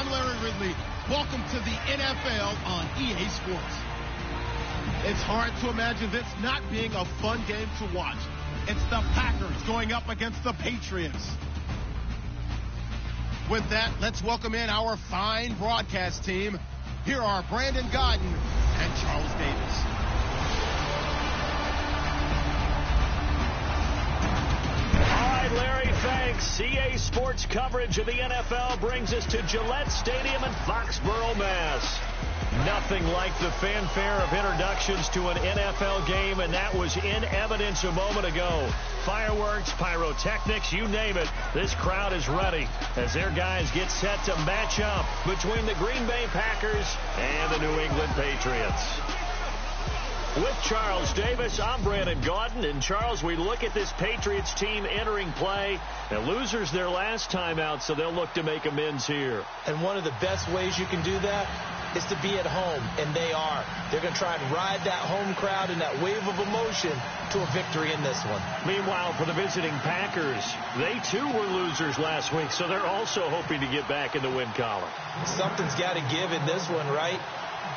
I'm Larry Ridley. Welcome to the NFL on EA Sports. It's hard to imagine this not being a fun game to watch. It's the Packers going up against the Patriots. With that, let's welcome in our fine broadcast team. Here are Brandon Godden and Charles Davis. Larry, thanks. EA Sports coverage of the NFL brings us to Gillette Stadium in Foxborough, Mass. Nothing like the fanfare of introductions to an NFL game, and that was in evidence a moment ago. Fireworks, pyrotechnics, you name it. This crowd is ready as their guys get set to match up between the Green Bay Packers and the New England Patriots. With Charles Davis, I'm Brandon Gaudin. And Charles, we look at this Patriots team entering play. And losers their last time out, so they'll look to make amends here. And one of the best ways you can do that is to be at home, and they are. They're going to try and ride that home crowd and that wave of emotion to a victory in this one. Meanwhile, for the visiting Packers, they too were losers last week, so they're also hoping to get back in the win column. Something's got to give in this one, right?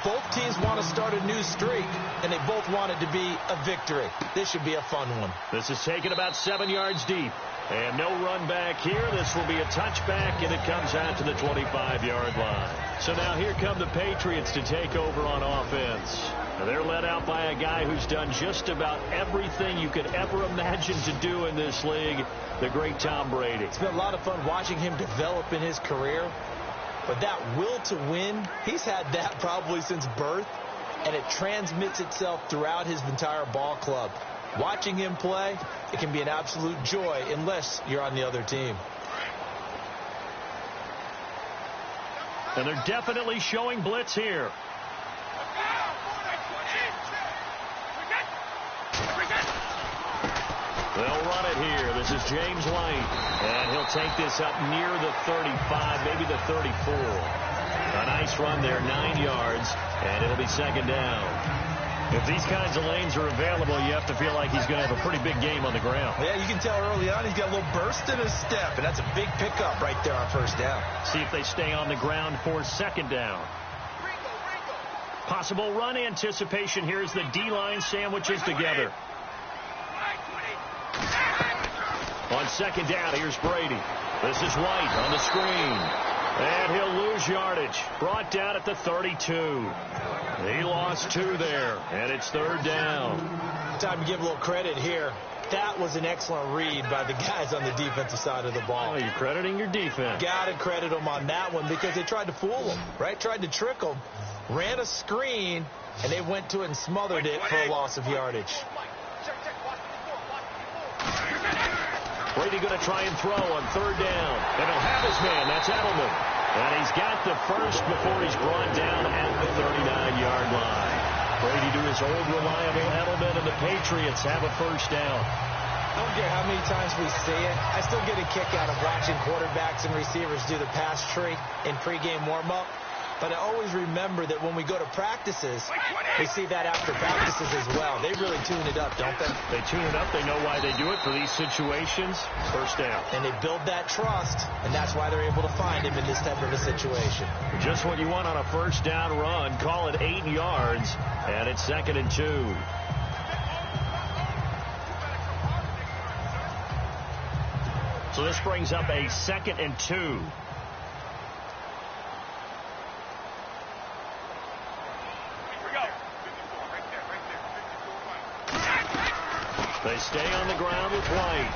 Both teams want to start a new streak, and they both want it to be a victory. This should be a fun one. This is taken about 7 yards deep. And no run back here. This will be a touchback, and it comes out to the 25-yard line. So now here come the Patriots to take over on offense. Now they're led out by a guy who's done just about everything you could ever imagine to do in this league, the great Tom Brady. It's been a lot of fun watching him develop in his career. But that will to win, he's had that probably since birth, and it transmits itself throughout his entire ball club. Watching him play, it can be an absolute joy unless you're on the other team. And they're definitely showing blitz here. They'll run it here. This is James White. And he'll take this up near the 35, maybe the 34. A nice run there, 9 yards, and it'll be second down. If these kinds of lanes are available, you have to feel like he's going to have a pretty big game on the ground. Yeah, you can tell early on he's got a little burst in his step, and that's a big pickup right there on first down. See if they stay on the ground for second down. Possible run anticipation here as the D-line sandwiches together. On second down, here's Brady. This is White on the screen. And he'll lose yardage. Brought down at the 32. He lost 2 there, and it's third down. Time to give a little credit here. That was an excellent read by the guys on the defensive side of the ball. Oh, you're crediting your defense. Got to credit them on that one because they tried to fool him, right? Tried to trick him. Ran a screen, and they went to it and smothered it for a loss of yardage. Brady going to try and throw on third down. And he'll have his man. That's Edelman. And he's got the first before he's brought down at the 39-yard line. Brady to his old reliable Edelman, and the Patriots have a first down. I don't care how many times we see it. I still get a kick out of watching quarterbacks and receivers do the pass tree in pregame warm-up. But I always remember that when we go to practices, we see that after practices as well. They really tune it up, don't they? They tune it up. They know why they do it for these situations. First down. And they build that trust, and that's why they're able to find him in this type of a situation. Just what you want on a first down run. Call it 8 yards, and it's 2nd and 2. So this brings up a 2nd and 2. They stay on the ground with White.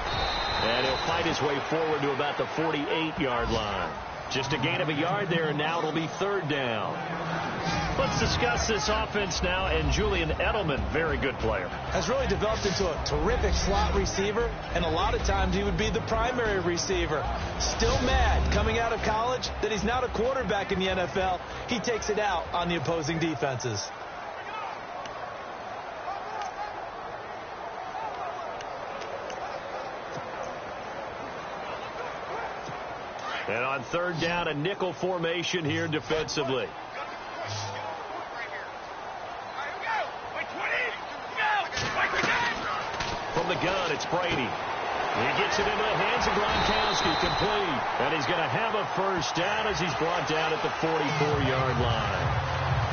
And he'll fight his way forward to about the 48-yard line. Just a gain of a yard there, and now it'll be third down. Let's discuss this offense now, and Julian Edelman, very good player. Has really developed into a terrific slot receiver, and a lot of times he would be the primary receiver. Still mad coming out of college that he's not a quarterback in the NFL. He takes it out on the opposing defenses. And on third down, a nickel formation here defensively. From the gun, it's Brady. He gets it into the hands of Gronkowski, complete. And he's going to have a first down as he's brought down at the 44-yard line.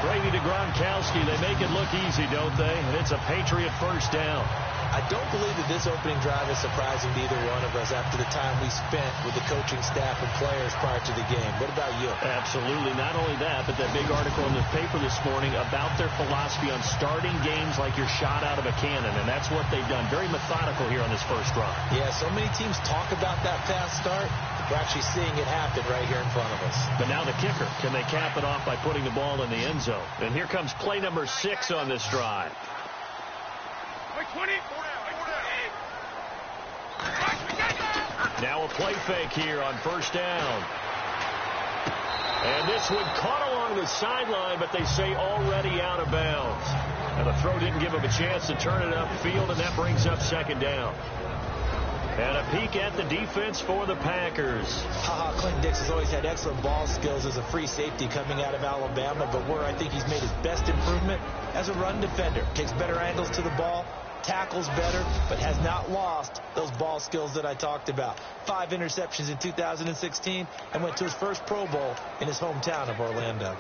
Brady to Gronkowski. They make it look easy, don't they? And it's a Patriot first down. I don't believe that this opening drive is surprising to either one of us after the time we spent with the coaching staff and players prior to the game. What about you? Absolutely. Not only that, but that big article in the paper this morning about their philosophy on starting games like you're shot out of a cannon, and that's what they've done. Very methodical here on this first run. Yeah, so many teams talk about that fast start. We're actually seeing it happen right here in front of us. But now the kicker. Can they cap it off by putting the ball in the end zone? And here comes play number 6 on this drive. Now a play fake here on first down. And this one caught along the sideline, but they say already out of bounds. And the throw didn't give him a chance to turn it upfield, and that brings up second down. And a peek at the defense for the Packers. Clinton Dix has always had excellent ball skills as a free safety coming out of Alabama, but where I think he's made his best improvement as a run defender. Takes better angles to the ball, tackles better, but has not lost those ball skills that I talked about. 5 interceptions in 2016 and went to his first Pro Bowl in his hometown of Orlando.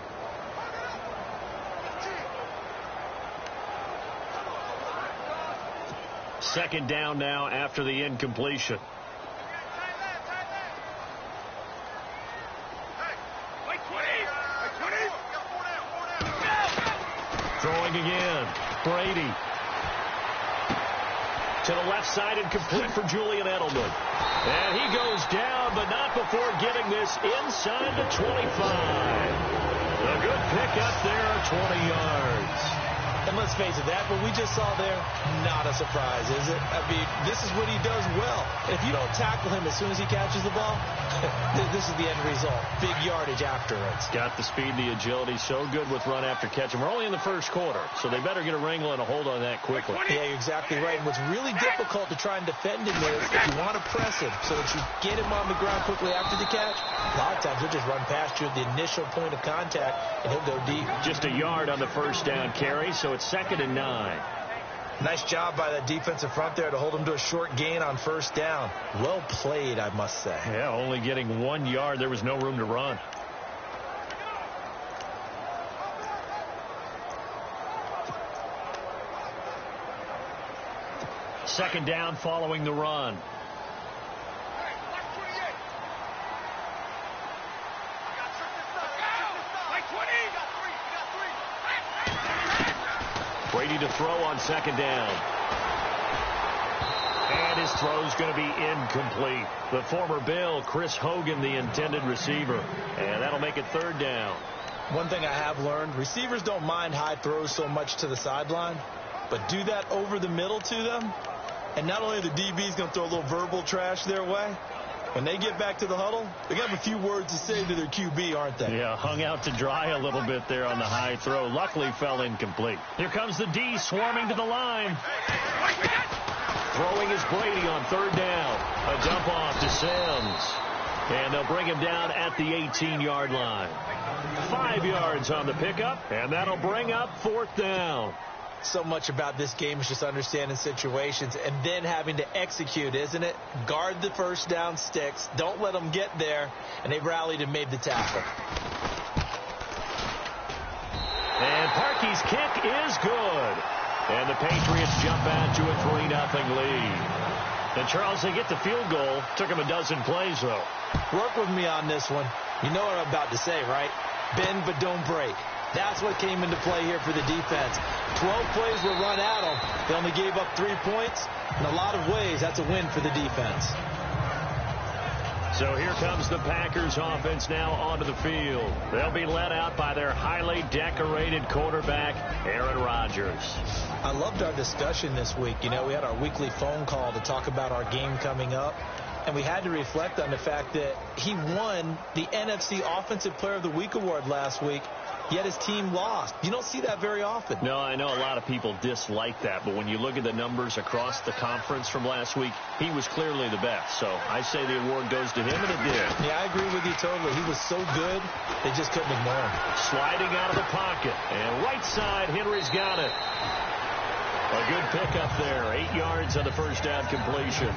Second down now after the incompletion. Throwing again. Brady. To the left side and complete for Julian Edelman. And he goes down, but not before getting this inside the 25. A good pickup there, 20 yards. And let's face it, that what we just saw there, not a surprise, is it? I mean, this is what he does well. If you don't tackle him as soon as he catches the ball, this is the end result. Big yardage afterwards. Got the speed, the agility, so good with run after catch. And we're only in the first quarter, so they better get a wrangle and a hold on that quickly. Yeah, you're exactly right. And what's really difficult to try and defend him is if you want to press him so that you get him on the ground quickly after the catch, a lot of times he'll just run past you at the initial point of contact, and he'll go deep. Just a yard on the first down carry, so it's 2nd and 9. Nice job by that defensive front there to hold him to a short gain on first down. Well played, I must say. Yeah, only getting 1 yard. There was no room to run. Second down following the run. Brady to throw on second down. And his throw's going to be incomplete. The former Bill, Chris Hogan, the intended receiver. And that'll make it third down. One thing I have learned, receivers don't mind high throws so much to the sideline, but do that over the middle to them. And not only are the DBs going to throw a little verbal trash their way, when they get back to the huddle, they have a few words to say to their QB, aren't they? Yeah, hung out to dry a little bit there on the high throw. Luckily fell incomplete. Here comes the D swarming to the line. Throwing is Brady on third down. A dump off to Sims. And they'll bring him down at the 18-yard line. 5 yards on the pickup, and that'll bring up fourth down. So much about this game is just understanding situations and then having to execute, isn't it? Guard the first down sticks. Don't let them get there. And they rallied and made the tackle. And Parkey's kick is good. And the Patriots jump out to a 3-0 lead. And Charles, they get the field goal. Took them a dozen plays, though. Work with me on this one. You know what I'm about to say, right? Bend but don't break. That's what came into play here for the defense. 12 plays were run at them. They only gave up 3 points. In a lot of ways, that's a win for the defense. So here comes the Packers offense now onto the field. They'll be led out by their highly decorated quarterback, Aaron Rodgers. I loved our discussion this week. You know, we had our weekly phone call to talk about our game coming up. And we had to reflect on the fact that he won the NFC Offensive Player of the Week award last week, yet his team lost. You don't see that very often. No, I know a lot of people dislike that, but when you look at the numbers across the conference from last week, he was clearly the best. So I say the award goes to him, and it did. Yeah, I agree with you totally. He was so good, they just couldn't ignore him. Sliding out of the pocket, and right side, Henry's got it. A good pickup there, 8 yards on the first down completion.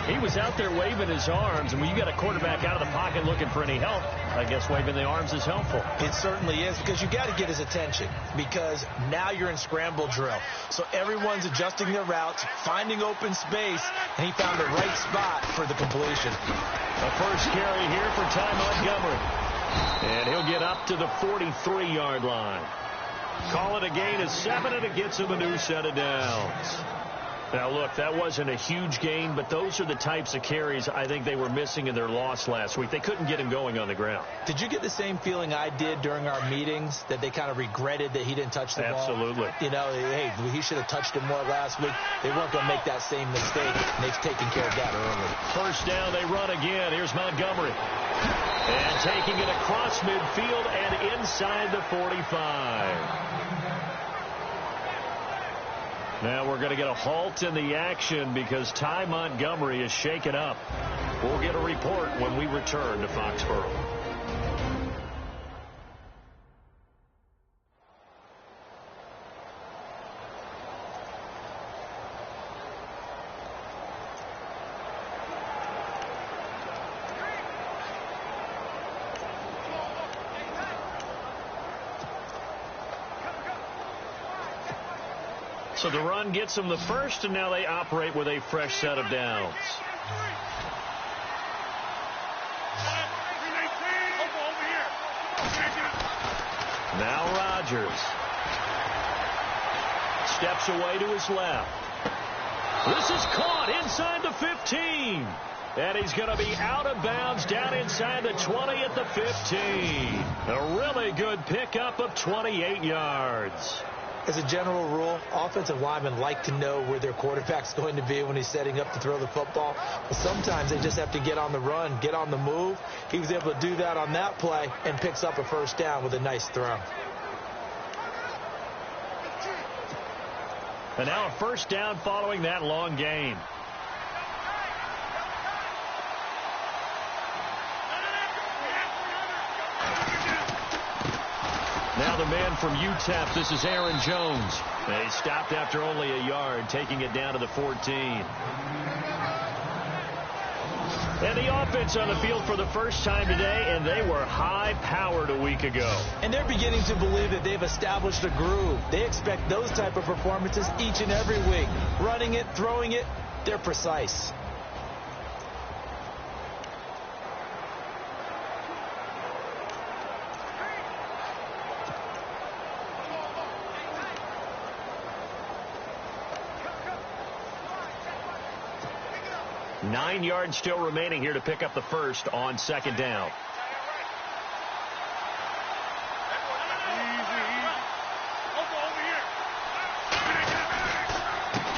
He was out there waving his arms, and when you got a quarterback out of the pocket looking for any help, I guess waving the arms is helpful. It certainly is, because you got to get his attention, because now you're in scramble drill. So everyone's adjusting their routes, finding open space, and he found the right spot for the completion. A first carry here for Ty Montgomery. And he'll get up to the 43-yard line. Call it a gain of 7, and it gets him a new set of downs. Now, look, that wasn't a huge gain, but those are the types of carries I think they were missing in their loss last week. They couldn't get him going on the ground. Did you get the same feeling I did during our meetings, that they kind of regretted that he didn't touch the ball? Absolutely. You know, hey, he should have touched it more last week. They weren't going to make that same mistake, and they've taken care of that early. First down, they run again. Here's Montgomery. And taking it across midfield and inside the 45. Now we're going to get a halt in the action because Ty Montgomery is shaken up. We'll get a report when we return to Foxborough. So the run gets them the first, and now they operate with a fresh set of downs. Now Rodgers steps away to his left. This is caught inside the 15. And he's going to be out of bounds down inside the 20 at the 15. A really good pickup of 28 yards. As a general rule, offensive linemen like to know where their quarterback's going to be when he's setting up to throw the football. But sometimes they just have to get on the run, get on the move. He was able to do that on that play and picks up a first down with a nice throw. And now a first down following that long gain. Now the man from UTEP, this is Aaron Jones. He stopped after only a yard, taking it down to the 14. And the offense on the field for the first time today, and they were high-powered a week ago. And they're beginning to believe that they've established a groove. They expect those type of performances each and every week. Running it, throwing it, they're precise. Nine yards still remaining here to pick up the first on second down.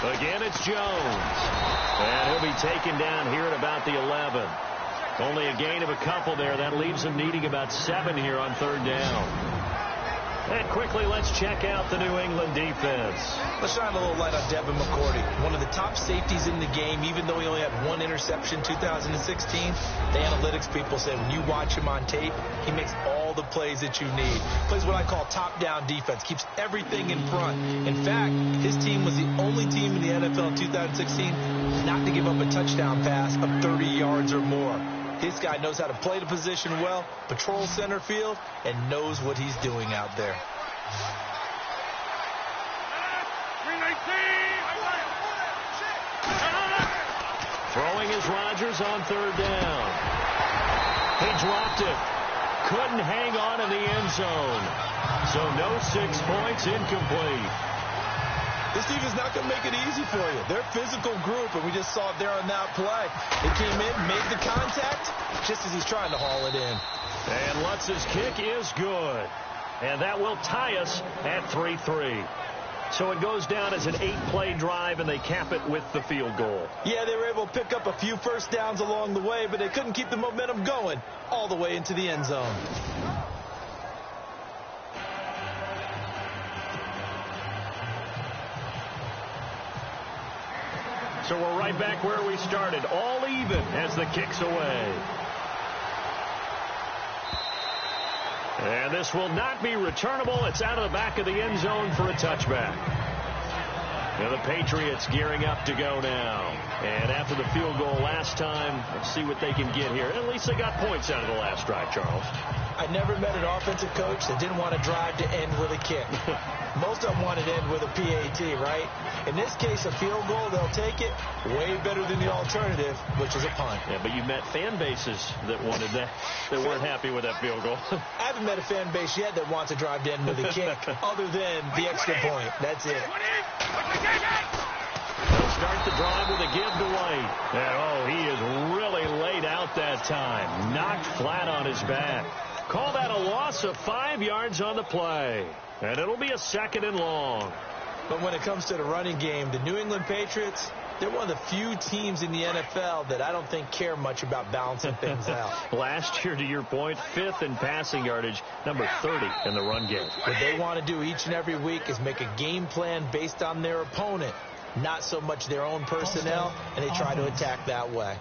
Again, it's Jones. And he'll be taken down here at about the 11. Only a gain of a couple there. That leaves him needing about 7 here on third down. And quickly, let's check out the New England defense. Let's shine a little light on Devin McCourty, one of the top safeties in the game, even though he only had 1 interception in 2016. The analytics people say when you watch him on tape, he makes all the plays that you need. Plays what I call top-down defense, keeps everything in front. In fact, his team was the only team in the NFL in 2016 not to give up a touchdown pass of 30 yards or more. This guy knows how to play the position well, patrol center field, and knows what he's doing out there. Throwing is Rodgers on third down. He dropped it. Couldn't hang on in the end zone. So no 6 points, incomplete. This team is not going to make it easy for you. They're a physical group, and we just saw it there on that play. They came in, made the contact, just as he's trying to haul it in. And Lutz's kick is good. And that will tie us at 3-3. So it goes down as an 8-play drive, and they cap it with the field goal. Yeah, they were able to pick up a few first downs along the way, but they couldn't keep the momentum going all the way into the end zone. So we're right back where we started, all even as the kick's away. And this will not be returnable. It's out of the back of the end zone for a touchback. Now the Patriots gearing up to go now. And after the field goal last time, let's see what they can get here. At least they got points out of the last drive, Charles. I never met an offensive coach that didn't want to drive to end with a kick. Most of them wanted to end with a PAT, right? In this case, a field goal, they'll take it. Way better than the alternative, which is a punt. Yeah, but you met fan bases that wanted that, that weren't happy with that field goal. I haven't met a fan base yet that wants to drive to end with a kick, other than the extra point. That's it. They'll start the drive with a give to White. And, oh, he is really laid out that time. Knocked flat on his back. Call that a loss of 5 yards on the play. And it'll be a 2nd and long. But when it comes to the running game, the New England Patriots, they're one of the few teams in the NFL that I don't think care much about balancing things out. Last year, to your point, 5th in passing yardage, number 30 in the run game. What they want to do each and every week is make a game plan based on their opponent, not so much their own personnel, and they try to attack that way.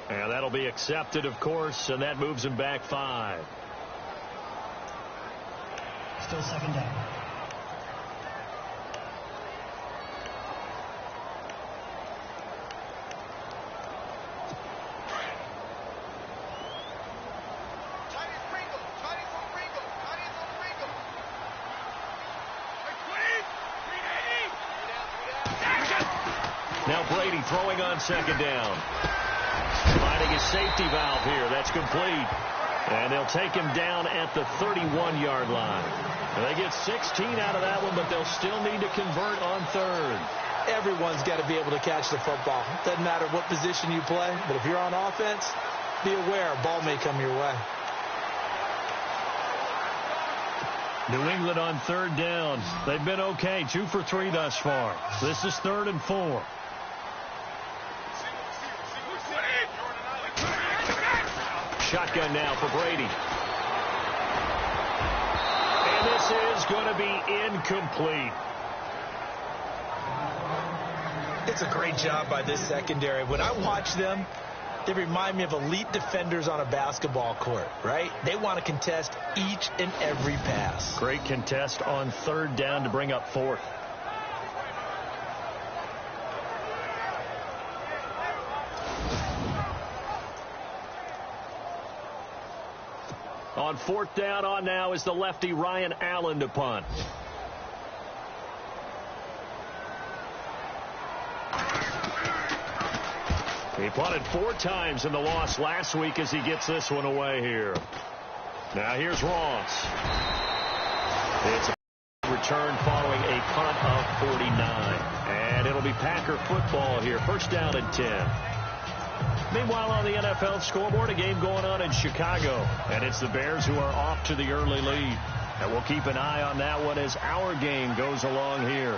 And that'll be accepted, of course, and that moves him back 5. Still 2nd down. Now Brady throwing on 2nd down. Finding his safety valve here. That's complete. And they'll take him down at the 31-yard line. And they get 16 out of that one, but they'll still need to convert on 3rd. Everyone's got to be able to catch the football. Doesn't matter what position you play, but if you're on offense, be aware a ball may come your way. New England on 3rd down. They've been okay. 2 for 3 thus far. This is 3rd and 4. Shotgun now for Brady. And this is going to be incomplete. It's a great job by this secondary. When I watch them, they remind me of elite defenders on a basketball court, right? They want to contest each and every pass. Great contest on 3rd down to bring up 4th. On 4th down, on now is the lefty Ryan Allen to punt. He punted 4 times in the loss last week as he gets this one away here. Now here's Ross. It's a return following a punt of 49. And it'll be Packer football here. 1st down and 10. Meanwhile, on the NFL scoreboard, a game going on in Chicago. And it's the Bears who are off to the early lead. And we'll keep an eye on that one as our game goes along here.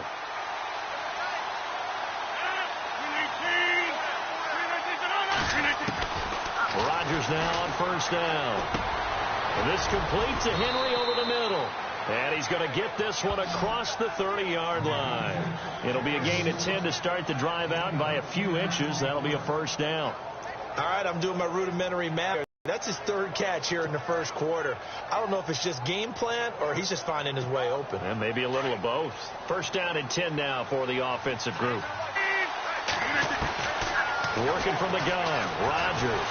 Rodgers now on 1st down. And this complete to Henry over the middle. And he's going to get this one across the 30-yard line. It'll be a gain of 10 to start the drive out, and by a few inches, that'll be a 1st down. All right, I'm doing my rudimentary math. That's his 3rd catch here in the 1st quarter. I don't know if it's just game plan or he's just finding his way open. And maybe a little of both. 1st down and 10 now for the offensive group. Working from the gun, Rodgers.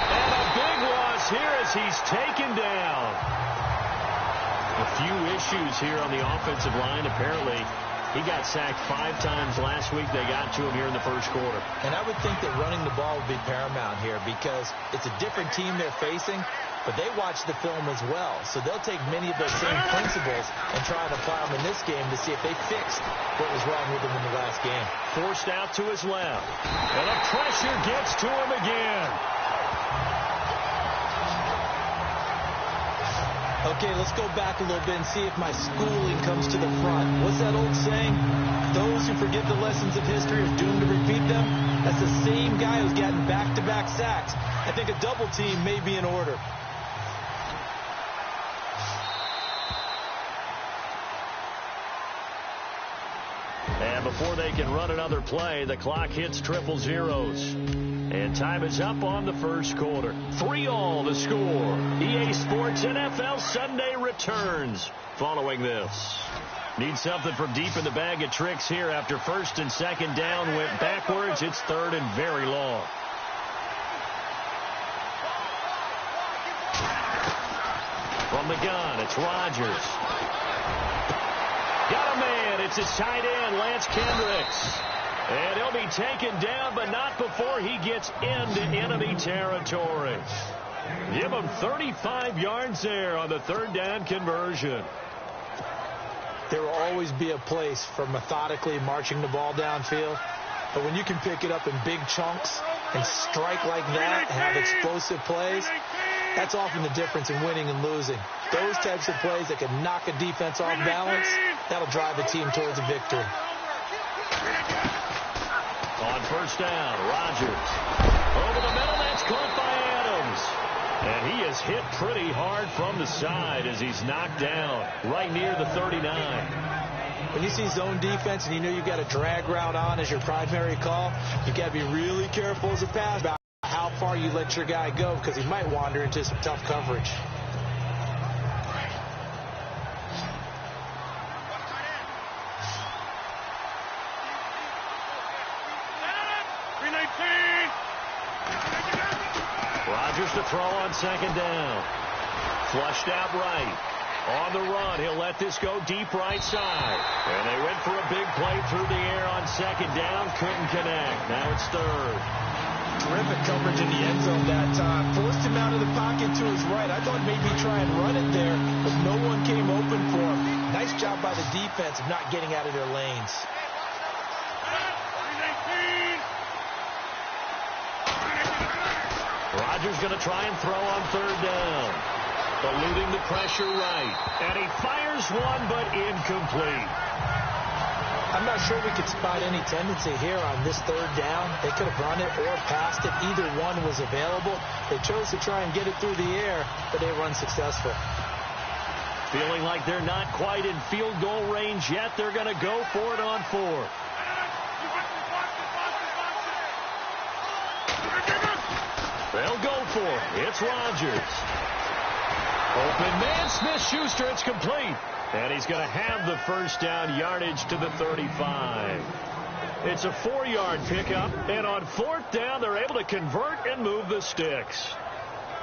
And a big loss here as he's taken down. A few issues here on the offensive line. Apparently, he got sacked 5 times last week. They got to him here in the 1st quarter. And I would think that running the ball would be paramount here because it's a different team they're facing, but they watch the film as well. So they'll take many of those same principles and try and apply them in this game to see if they fixed what was wrong with them in the last game. Forced out to his left. And the pressure gets to him again. Okay, let's go back a little bit and see if my schooling comes to the front. What's that old saying? Those who forget the lessons of history are doomed to repeat them. That's the same guy who's gotten back-to-back sacks. I think a double team may be in order. And before they can run another play, the clock hits triple zeros. And time is up on the 1st quarter. 3-all the score. EA Sports NFL Sunday returns following this. Need something from deep in the bag of tricks here after first and second down went backwards. It's third and very long. From the gun, it's Rodgers. Got a man. It's his tight end, Lance Kendricks. And he'll be taken down, but not before he gets into enemy territory. Give him 35 yards there on the third down conversion. There will always be a place for methodically marching the ball downfield. But when you can pick it up in big chunks and strike like that, have explosive plays, that's often the difference in winning and losing. Those types of plays that can knock a defense off balance, that'll drive a team towards a victory. On first down, Rodgers. Over the middle, that's caught by Adams. And he is hit pretty hard from the side as he's knocked down right near the 39. When you see zone defense and you know you've got a drag route on as your primary call, you've got to be really careful as a pass about how far you let your guy go because he might wander into some tough coverage. Rodgers to throw on second down. Flushed out right. On the run, he'll let this go deep right side. And they went for a big play through the air on second down. Couldn't connect. Now it's third. Terrific coverage in the end zone that time. Forced him out of the pocket to his right. I thought maybe try and run it there, but no one came open for him. Nice job by the defense of not getting out of their lanes. Rodgers going to try and throw on third down. Eluding the pressure right. And he fires one, but incomplete. I'm not sure we could spot any tendency here on this third down. They could have run it or passed it. Either one was available. They chose to try and get it through the air, but they were unsuccessful. Feeling like they're not quite in field goal range yet. They're going to go for it on fourth. They'll go for it. It's Rodgers. Open man, Smith-Schuster. It's complete. And he's going to have the first down yardage to the 35. It's a 4-yard pickup. And on fourth down, they're able to convert and move the sticks.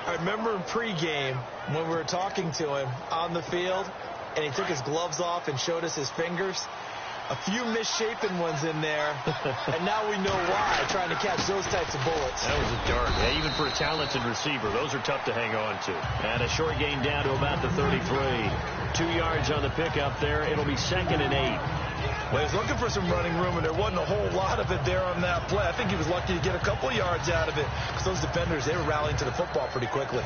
I remember in pregame when we were talking to him on the field, and he took his gloves off and showed us his fingers. A few misshapen ones in there, and now we know why, trying to catch those types of bullets. That was a dart. Yeah, even for a talented receiver, those are tough to hang on to. And a short gain down to about the 33. 2 yards on the pickup there. It'll be 2nd and 8. Well, he was looking for some running room, and there wasn't a whole lot of it there on that play. I think he was lucky to get a couple yards out of it because those defenders, they were rallying to the football pretty quickly.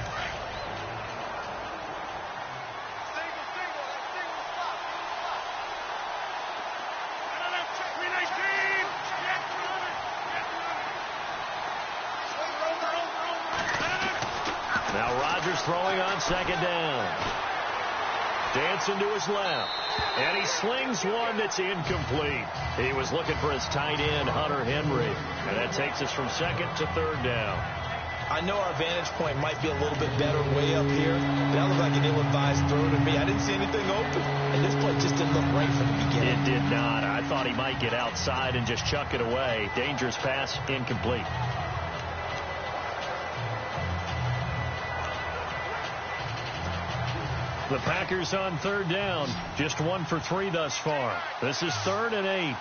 Now Rodgers throwing on second down. Dancing to his left. And he slings one that's incomplete. He was looking for his tight end, Hunter Henry. And that takes us from second to third down. I know our vantage point might be a little bit better way up here, but that looked like an ill-advised throw to me. I didn't see anything open, and this play just didn't look right from the beginning. It did not. I thought he might get outside and just chuck it away. Dangerous pass, incomplete. The Packers on third down. Just 1 for 3 thus far. This is 3rd and 8.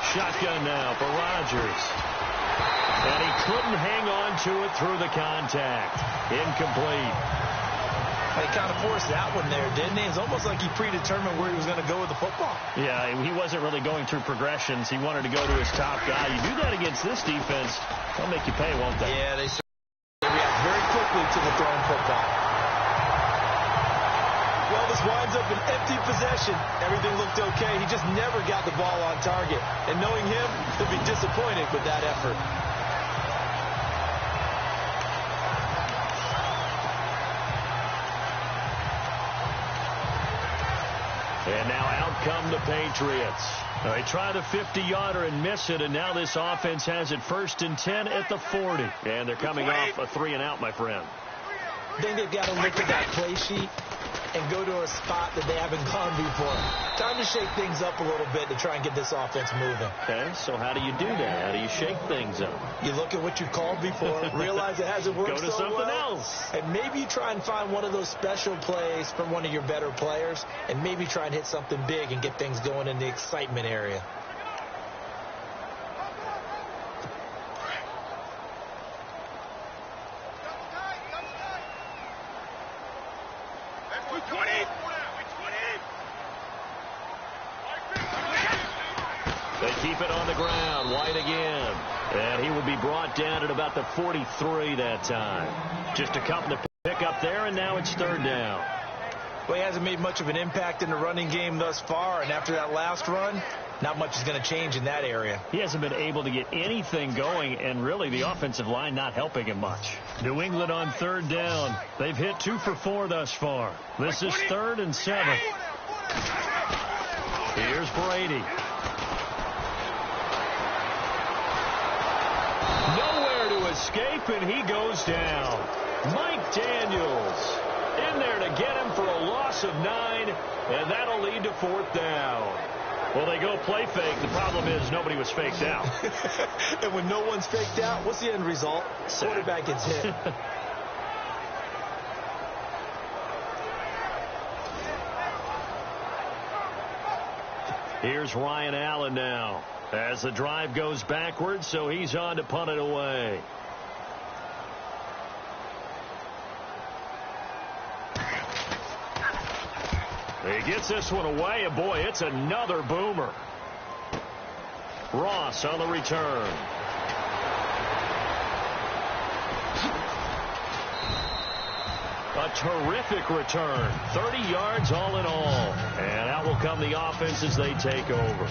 Shotgun now for Rodgers. And he couldn't hang on to it through the contact. Incomplete. He kind of forced that one there, didn't he? It's almost like he predetermined where he was going to go with the football. Yeah, he wasn't really going through progressions. He wanted to go to his top guy. You do that against this defense, they'll make you pay, won't they? Yeah, they react very quickly to the thrown football. Well, this winds up an empty possession. Everything looked okay. He just never got the ball on target. And knowing him, he'll be disappointed with that effort. And now out come the Patriots. They try the 50-yarder and miss it, and now this offense has it 1st and 10 at the 40. And they're coming off a 3-and-out, my friend. I think they've got to look at that play sheet and go to a spot that they haven't gone before. Time to shake things up a little bit to try and get this offense moving. Okay, so how do you do that? How do you shake things up? You look at what you called before, realize it hasn't worked Go to so something well, else. and maybe you try and find one of those special plays from one of your better players, and maybe try and hit something big and get things going in the excitement area. They keep it on the ground. White again. And he will be brought down at about the 43 that time. Just a couple to pick up there, and now it's third down. Well, he hasn't made much of an impact in the running game thus far, and after that last run, not much is going to change in that area. He hasn't been able to get anything going, and really the offensive line not helping him much. New England on third down. They've hit 2 for 4 thus far. This is 3rd and 7. Here's Brady. Nowhere to escape, and he goes down. Mike Daniels in there to get him for a loss of 9, and that'll lead to 4th down. Well, they go play fake. The problem is nobody was faked out. And when no one's faked out, what's the end result? Quarterback gets hit. Here's Ryan Allen now as the drive goes backwards, so he's on to punt it away. He gets this one away, and boy, it's another boomer. Ross on the return. A terrific return. 30 yards all in all. And out will come the offense as they take over.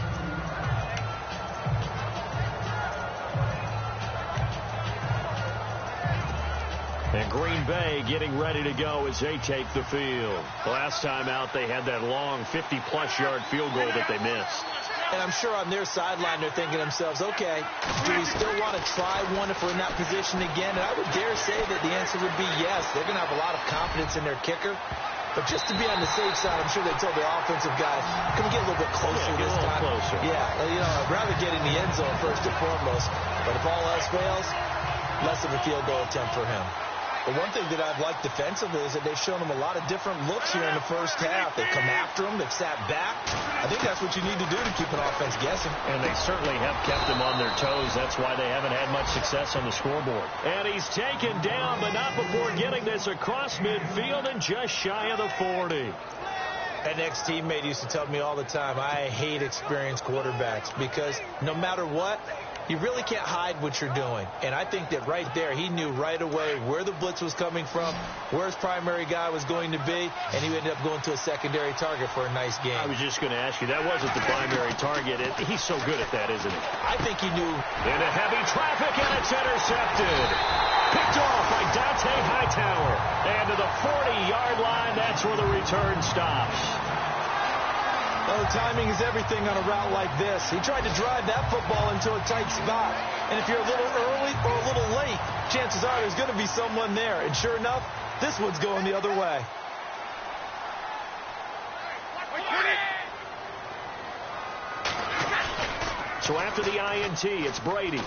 And Green Bay getting ready to go as they take the field. Last time out, they had that long 50-plus yard field goal that they missed. And I'm sure on their sideline they're thinking to themselves, okay, do we still want to try one if we're in that position again? And I would dare say that the answer would be yes. They're going to have a lot of confidence in their kicker. But just to be on the safe side, I'm sure they told their offensive guys, can we get a little bit closer this time? Closer. Yeah, you know, I'd rather get in the end zone first and foremost. But if all else fails, less of a field goal attempt for him. The one thing that I've liked defensively is that they've shown him a lot of different looks here in the first half. They've come after him. They've sat back. I think that's what you need to do to keep an offense guessing. And they certainly have kept them on their toes. That's why they haven't had much success on the scoreboard. And he's taken down, but not before getting this across midfield and just shy of the 40. An ex-teammate used to tell me all the time, I hate experienced quarterbacks because no matter what, you really can't hide what you're doing. And I think that right there, he knew right away where the blitz was coming from, where his primary guy was going to be, and he ended up going to a secondary target for a nice game. I was just going to ask you, that wasn't the primary target. He's so good at that, isn't he? I think he knew. Into heavy traffic, and it's intercepted. Picked off by Dante Hightower. And to the 40-yard line, that's where the return stops. Well, timing is everything on a route like this. He tried to drive that football into a tight spot. And if you're a little early or a little late, chances are there's going to be someone there. And sure enough, this one's going the other way. So after the INT, it's Brady.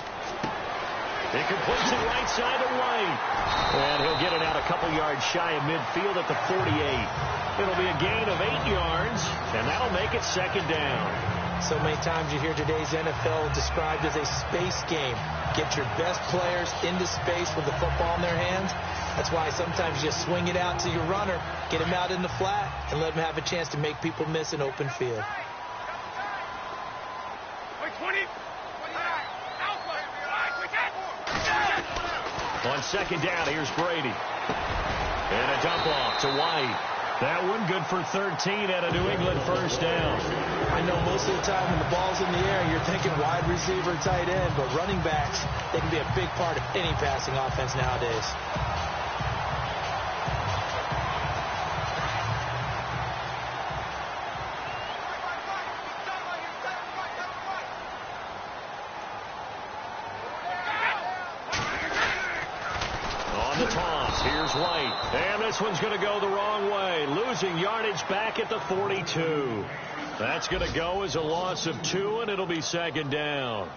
It completes it right side to White. And he'll get it out a couple yards shy of midfield at the 48. It'll be a gain of 8 yards, and that'll make it second down. So many times you hear today's NFL described as a space game. Get your best players into space with the football in their hands. That's why sometimes you swing it out to your runner, get him out in the flat, and let him have a chance to make people miss an open field. On second down, here's Brady. And a dump off to White. That one good for 13 at a New England first down. I know most of the time when the ball's in the air, you're thinking wide receiver, tight end, but running backs, they can be a big part of any passing offense nowadays. is White. And this one's going to go the wrong way. Losing yardage back at the 42. That's going to go as a loss of 2, and it'll be second down.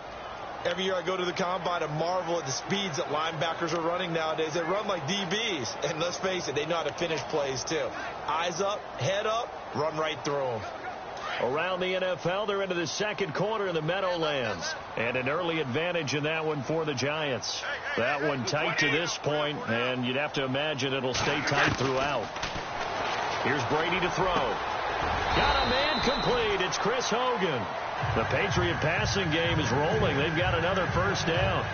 Every year I go to the combine and marvel at the speeds that linebackers are running nowadays. They run like DBs. And let's face it, they know how to finish plays too. Eyes up, head up, run right through them. Around the NFL, they're into the second quarter in the Meadowlands. And an early advantage in that one for the Giants. That one tight to this point, and you'd have to imagine it'll stay tight throughout. Here's Brady to throw. Got a man complete. It's Chris Hogan. The Patriot passing game is rolling. They've got another first down.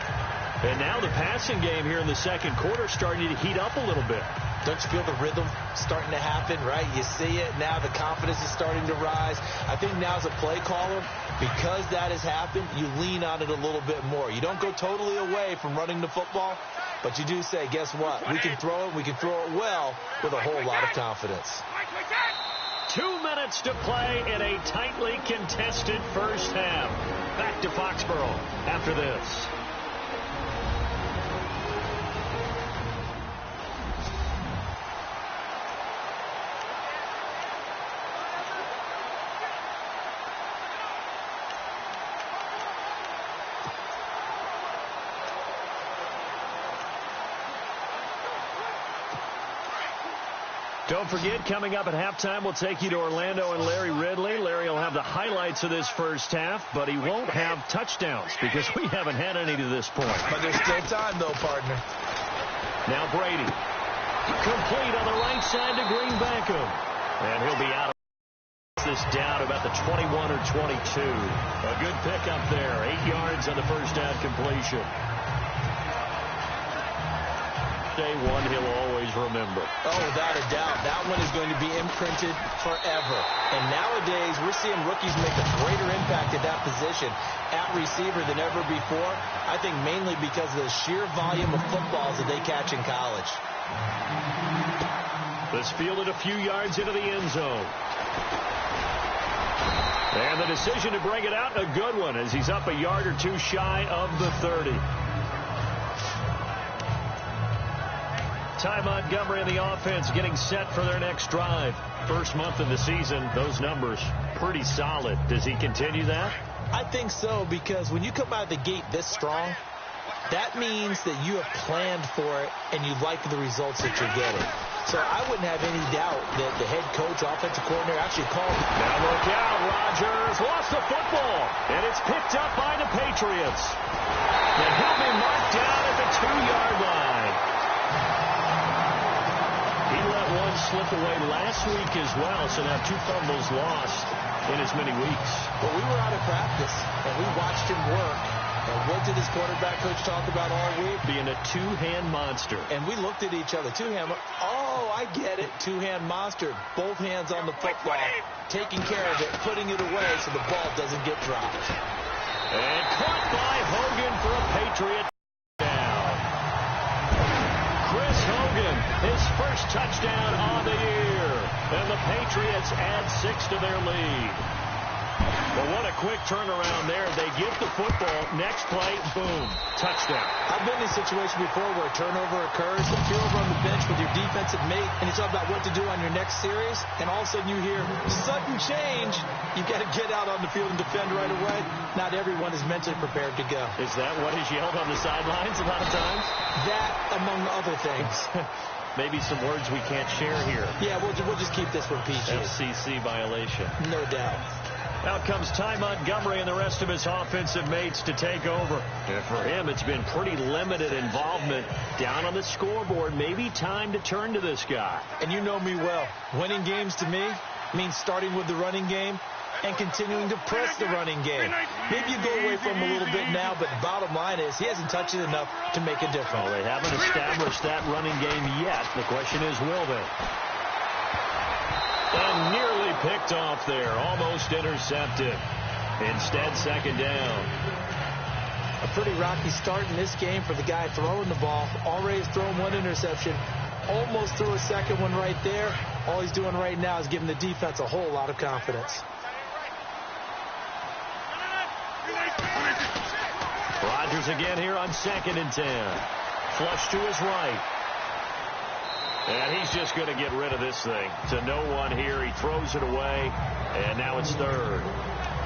And now the passing game here in the second quarter starting to heat up a little bit. Don't you feel the rhythm starting to happen, right? You see it. Now the confidence is starting to rise. I think now as a play caller, because that has happened, you lean on it a little bit more. You don't go totally away from running the football, but you do say, guess what? We can throw it. We can throw it well with a whole lot of confidence. 2 minutes to play in a tightly contested first half. Back to Foxborough after this. Don't forget, coming up at halftime, we'll take you to Orlando and Larry Ridley. Larry will have the highlights of this first half, but he won't have touchdowns because we haven't had any to this point. But there's still time, though, partner. Now Brady. Complete on the right side to Green Beckham. And he'll be out of this down about the 21 or 22. A good pickup there. 8 yards on the first down completion. Day one he'll always remember. Oh, without a doubt. That one is going to be imprinted forever. And nowadays, we're seeing rookies make a greater impact at that position at receiver than ever before. I think mainly because of the sheer volume of footballs that they catch in college. This fielded a few yards into the end zone. And the decision to bring it out, a good one, as he's up a yard or two shy of the 30. Ty Montgomery and the offense getting set for their next drive. First month of the season, those numbers pretty solid. Does he continue that? I think so, because when you come out of the gate this strong, that means that you have planned for it and you like the results that you're getting. So I wouldn't have any doubt that the head coach, offensive coordinator actually called. Now look out, Rodgers lost the football, and it's picked up by the Patriots. And he'll be marked down at the 2-yard line. He let one slip away last week as well, so now 2 fumbles lost in as many weeks. Well, we were out of practice, and we watched him work. And what did his quarterback coach talk about all week? Being a two-hand monster. And we looked at each other. Two-hand. Oh, I get it. Two-hand monster. Both hands on the football. Taking care of it. Putting it away so the ball doesn't get dropped. And caught by Hogan for a Patriot down. Chris Hogan, his first touchdown on the year. And the Patriots add 6 to their lead. But what a quick turnaround there. They get the football. Next play, boom, touchdown. I've been in a situation before where a turnover occurs, and you're over on the bench with your defensive mate, and you talk about what to do on your next series, and all of a sudden you hear sudden change. You've got to get out on the field and defend right away. Not everyone is mentally prepared to go. Is that what is yelled on the sidelines a lot of times? That, among other things. Maybe some words we can't share here. Yeah, we'll just keep this one PG. FCC violation. No doubt. Out comes Ty Montgomery and the rest of his offensive mates to take over. And for him, it's been pretty limited involvement down on the scoreboard. Maybe time to turn to this guy. And you know me well. Winning games to me means starting with the running game and continuing to press the running game. Maybe you go away from him a little bit now, but the bottom line is he hasn't touched it enough to make a difference. Well, they haven't established that running game yet. The question is, will they? And nearly picked off there. Almost intercepted. Instead, second down. A pretty rocky start in this game for the guy throwing the ball. Already has thrown 1 interception. Almost threw a second one right there. All he's doing right now is giving the defense a whole lot of confidence. Rodgers again here on 2nd and 10. Flush to his right. And he's just going to get rid of this thing. To no one here. He throws it away, and now it's third.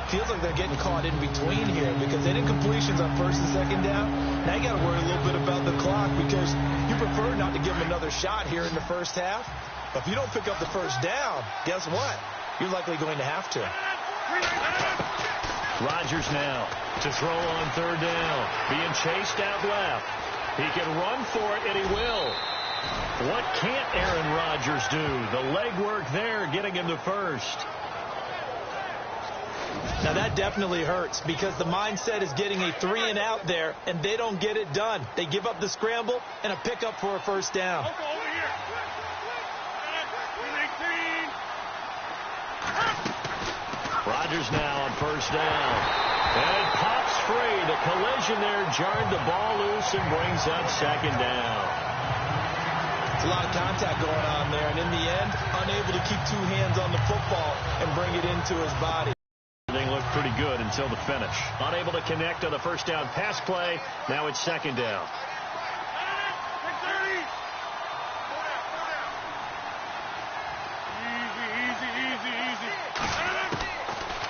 Feels like they're getting caught in between here because any completions on first and second down, now you got to worry a little bit about the clock because you prefer not to give them another shot here in the first half. But if you don't pick up the first down, guess what? You're likely going to have to. Rodgers now to throw on third down. Being chased out left. He can run for it, and he will. What can't Aaron Rodgers do? The legwork there getting him to first. Now, that definitely hurts because the mindset is getting a 3-and-out there, and they don't get it done. They give up the scramble and a pickup for a first down. Rodgers now on first down. And it pops free. The collision there jarred the ball loose and brings up second down. There's a lot of contact going on there, and in the end, unable to keep two hands on the football and bring it into his body. Everything looked pretty good until the finish. Unable to connect on the first down pass play. Now it's second down.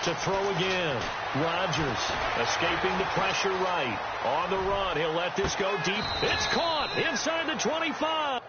To throw again. Rodgers escaping the pressure right. On the run. He'll let this go deep. It's caught inside the 25.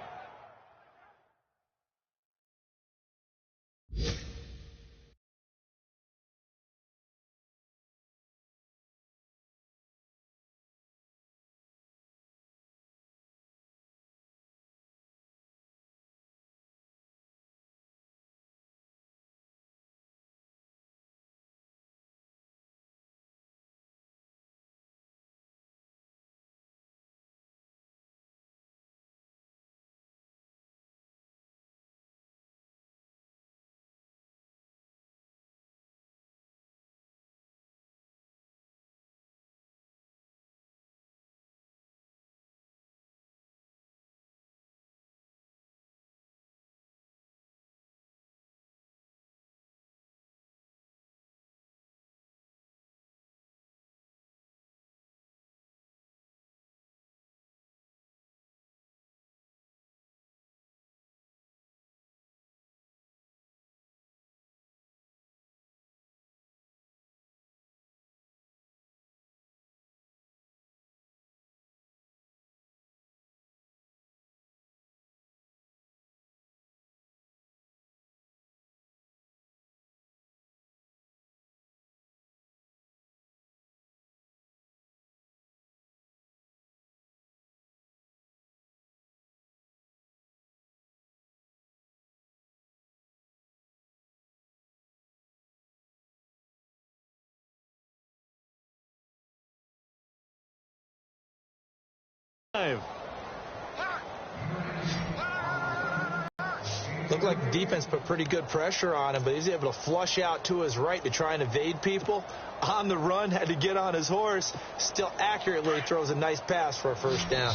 Looked like the defense put pretty good pressure on him, but he's able to flush out to his right to try and evade people. On the run, had to get on his horse. Still accurately throws a nice pass for a first down.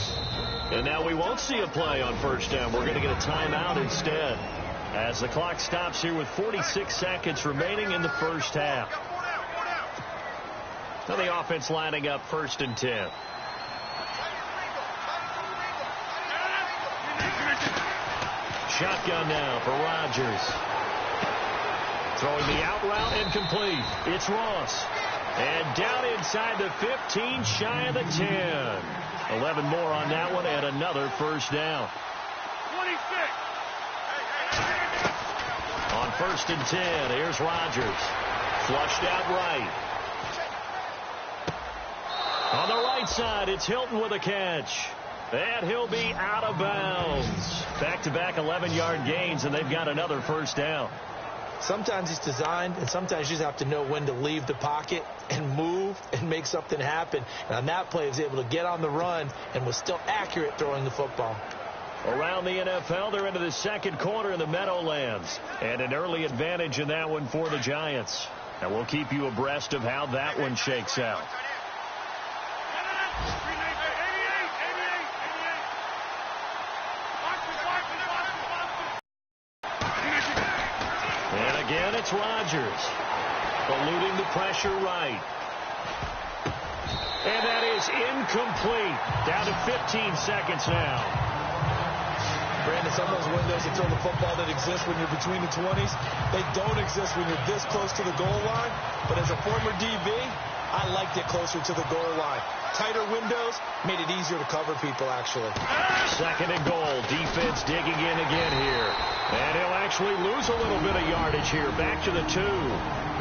And now we won't see a play on first down. We're going to get a timeout instead as the clock stops here with 46 seconds remaining in the first half. Now the offense lining up first and 10. Shotgun now for Rodgers. Throwing the out route incomplete. It's Ross. And down inside the 15, shy of the 10. 11 more on that one and another first down. 26. On first and 10, here's Rodgers. Flushed out right. On the right side, it's Hilton with a catch. And he'll be out of bounds. Back-to-back 11-yard gains, and they've got another first down. Sometimes it's designed, and sometimes you just have to know when to leave the pocket and move and make something happen. And on that play, he was able to get on the run and was still accurate throwing the football. Around the NFL, they're into the second quarter in the Meadowlands. And an early advantage in that one for the Giants. And we'll keep you abreast of how that one shakes out. And again, it's Rodgers. Eluding the pressure right. And that is incomplete. Down to 15 seconds now. Brandon, some of those windows to throw the football that exist when you're between the 20s, they don't exist when you're this close to the goal line. But as a former DB, I liked it closer to the goal line. Tighter windows made it easier to cover people, actually. Second and goal. Defense digging in again here. And he'll actually lose a little bit of yardage here. Back to the 2.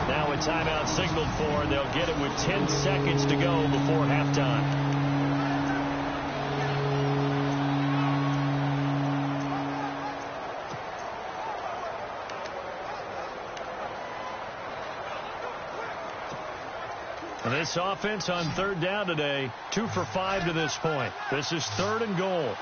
Now a timeout signaled for, and they'll get it with 10 seconds to go before halftime. This offense on third down today, 2 for 5 to this point. This is third and goal. Easy.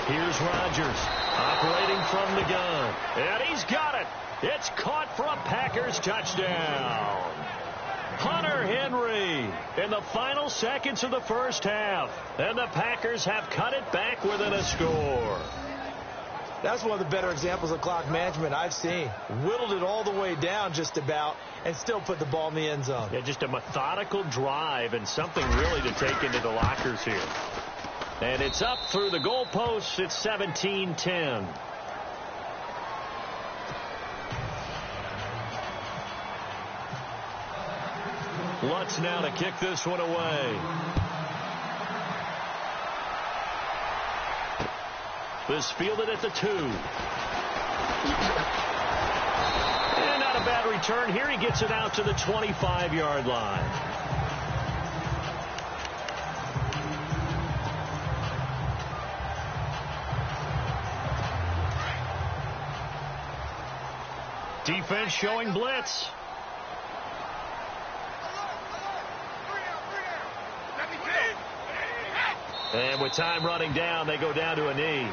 Here's Rodgers operating from the gun. And he's got it. It's caught for a Packers touchdown. Hunter Henry in the final seconds of the first half. And the Packers have cut it back within a score. That's one of the better examples of clock management I've seen. Whittled it all the way down just about and still put the ball in the end zone. Yeah, just a methodical drive and something really to take into the lockers here. And it's up through the goalposts. It's 17-10. Lutz now to kick this one away. This fielded at the 2. And not a bad return here. He gets it out to the 25-yard line. Defense showing blitz. And with time running down, they go down to a knee.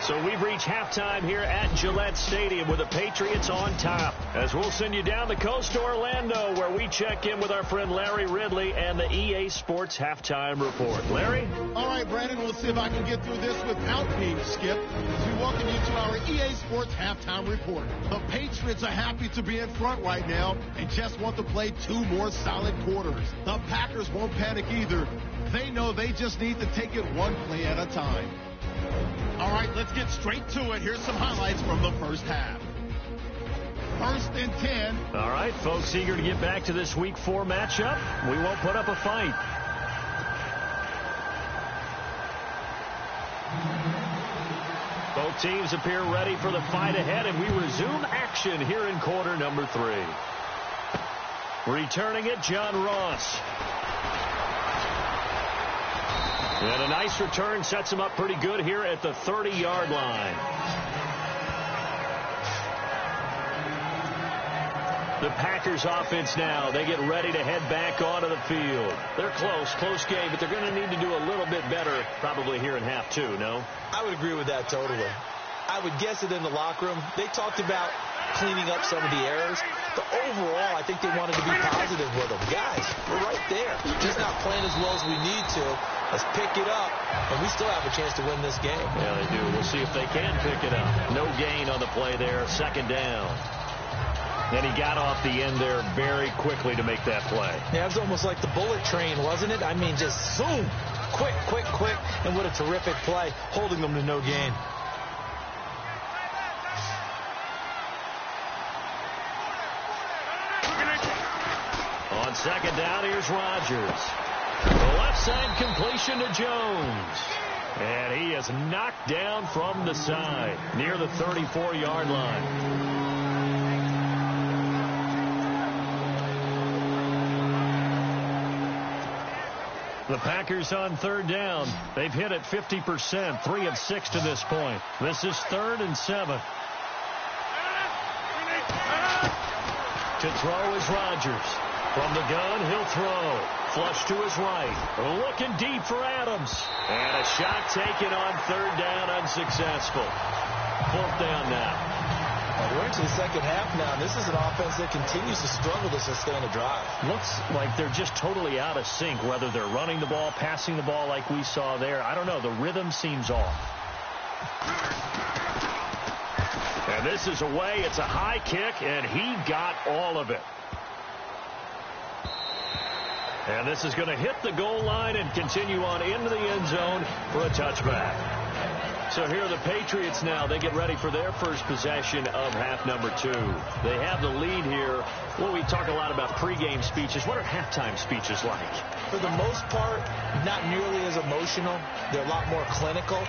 So we've reached halftime here at Gillette Stadium with the Patriots on top. As we'll send you down the coast to Orlando, where we check in with our friend Larry Ridley and the EA Sports Halftime Report. Larry? All right, Brandon, we'll see if I can get through this without being skipped as we welcome you to our EA Sports Halftime Report. The Patriots are happy to be in front right now and just want to play 2 more solid quarters. The Packers won't panic either. They know they just need to take it 1 play at a time. All right, let's get straight to it. Here's some highlights from the first half. 1st and 10. All right, folks, eager to get back to this Week 4 matchup. We won't put up a fight. Both teams appear ready for the fight ahead, and we resume action here in quarter number 3. Returning it, John Ross. And a nice return sets him up pretty good here at the 30-yard line. The Packers offense now, they get ready to head back onto the field. They're close game, but they're going to need to do a little bit better probably here in half 2, no? I would agree with that totally. I would guess it in the locker room. They talked about cleaning up some of the errors. But overall, I think they wanted to be positive with them. Guys, we're right there. Just not playing as well as we need to. Let's pick it up, and we still have a chance to win this game. Yeah, they do. We'll see if they can pick it up. No gain on the play there. Second down. And he got off the end there very quickly to make that play. Yeah, it was almost like the bullet train, wasn't it? I mean, just zoom. Quick. And what a terrific play, holding them to no gain. On second down, here's Rodgers. The left side completion to Jones. And he is knocked down from the side near the 34-yard line. The Packers on third down. They've hit it 50%, 3 of 6 to this point. This is 3rd and 7. To throw is Rodgers. From the gun, he'll throw. Flush to his right. Looking deep for Adams. And a shot taken on third down, unsuccessful. 4th down now. We're into the second half now, and this is an offense that continues to struggle to sustain a drive. Looks like they're just totally out of sync, whether they're running the ball, passing the ball like we saw there. I don't know. The rhythm seems off. And this is away. It's a high kick, and he got all of it. And this is going to hit the goal line and continue on into the end zone for a touchback. So here are the Patriots now. They get ready for their first possession of half number 2. They have the lead here. Well, we talk a lot about pregame speeches. What are halftime speeches like? For the most part, not nearly as emotional. They're a lot more clinical.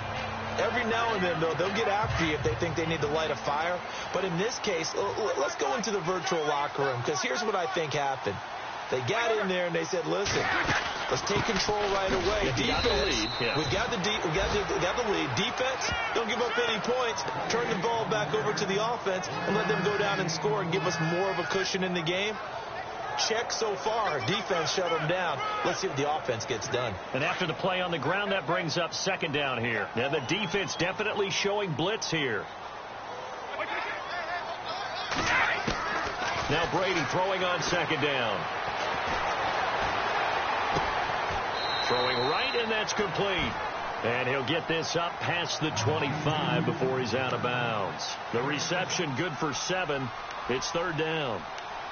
Every now and then, though, they'll get after you if they think they need to light a fire. But in this case, let's go into the virtual locker room, because here's what I think happened. They got in there and they said, listen, let's take control right away. Defense, we got the lead. Defense, don't give up any points. Turn the ball back over to the offense and let them go down and score and give us more of a cushion in the game. Check so far. Defense shut them down. Let's see what the offense gets done. And after the play on the ground, that brings up second down here. Now the defense definitely showing blitz here. Now Brady throwing on second down. Throwing right, and that's complete. And he'll get this up past the 25 before he's out of bounds. The reception good for 7. It's third down.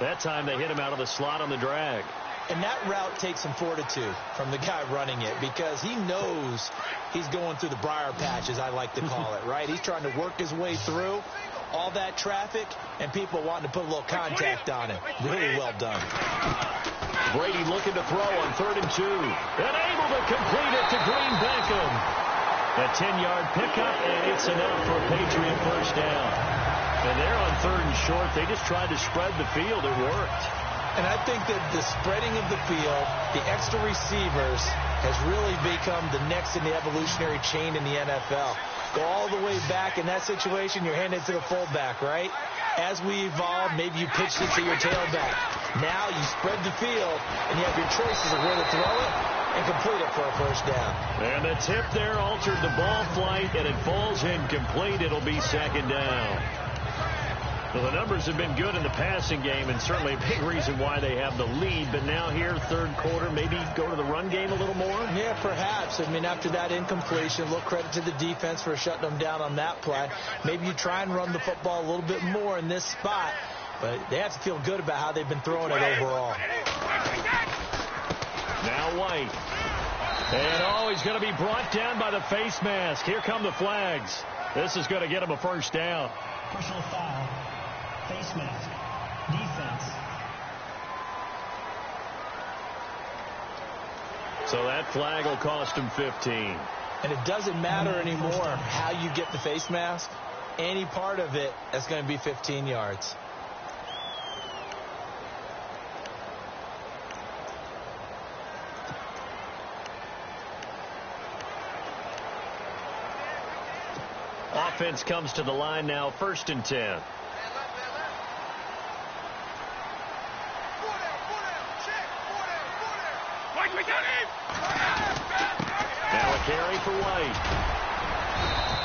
That time they hit him out of the slot on the drag. And that route takes some fortitude from the guy running it, because he knows he's going through the briar patch, as I like to call it, right? He's trying to work his way through all that traffic and people wanting to put a little contact on him. Really well done. Brady looking to throw on 3rd and 2. And able to complete it to Green Beckham. A 10-yard pickup, and it's enough for a Patriot first down. And they're on 3rd and short. They just tried to spread the field. It worked. And I think that the spreading of the field, the extra receivers, has really become the next in the evolutionary chain in the NFL. Go all the way back in that situation, you're handed to the fullback, right? As we evolve, maybe you pitched it to your tailback. Now you spread the field, and you have your choices of where to throw it and complete it for a first down. And the tip there altered the ball flight, and it falls incomplete. It'll be second down. Well, the numbers have been good in the passing game, and certainly a big reason why they have the lead. But now here, third quarter, maybe go to the run game a little more? Yeah, perhaps. I mean, after that incompletion, a little credit to the defense for shutting them down on that play. Maybe you try and run the football a little bit more in this spot. But they have to feel good about how they've been throwing it overall. Now White. And, he's going to be brought down by the face mask. Here come the flags. This is going to get him a first down. Personal foul. Face mask. Defense. So that flag will cost him 15. And it doesn't matter anymore how you get the face mask. Any part of it, that's going to be 15 yards. Offense comes to the line now, 1st and 10. Now a carry for White.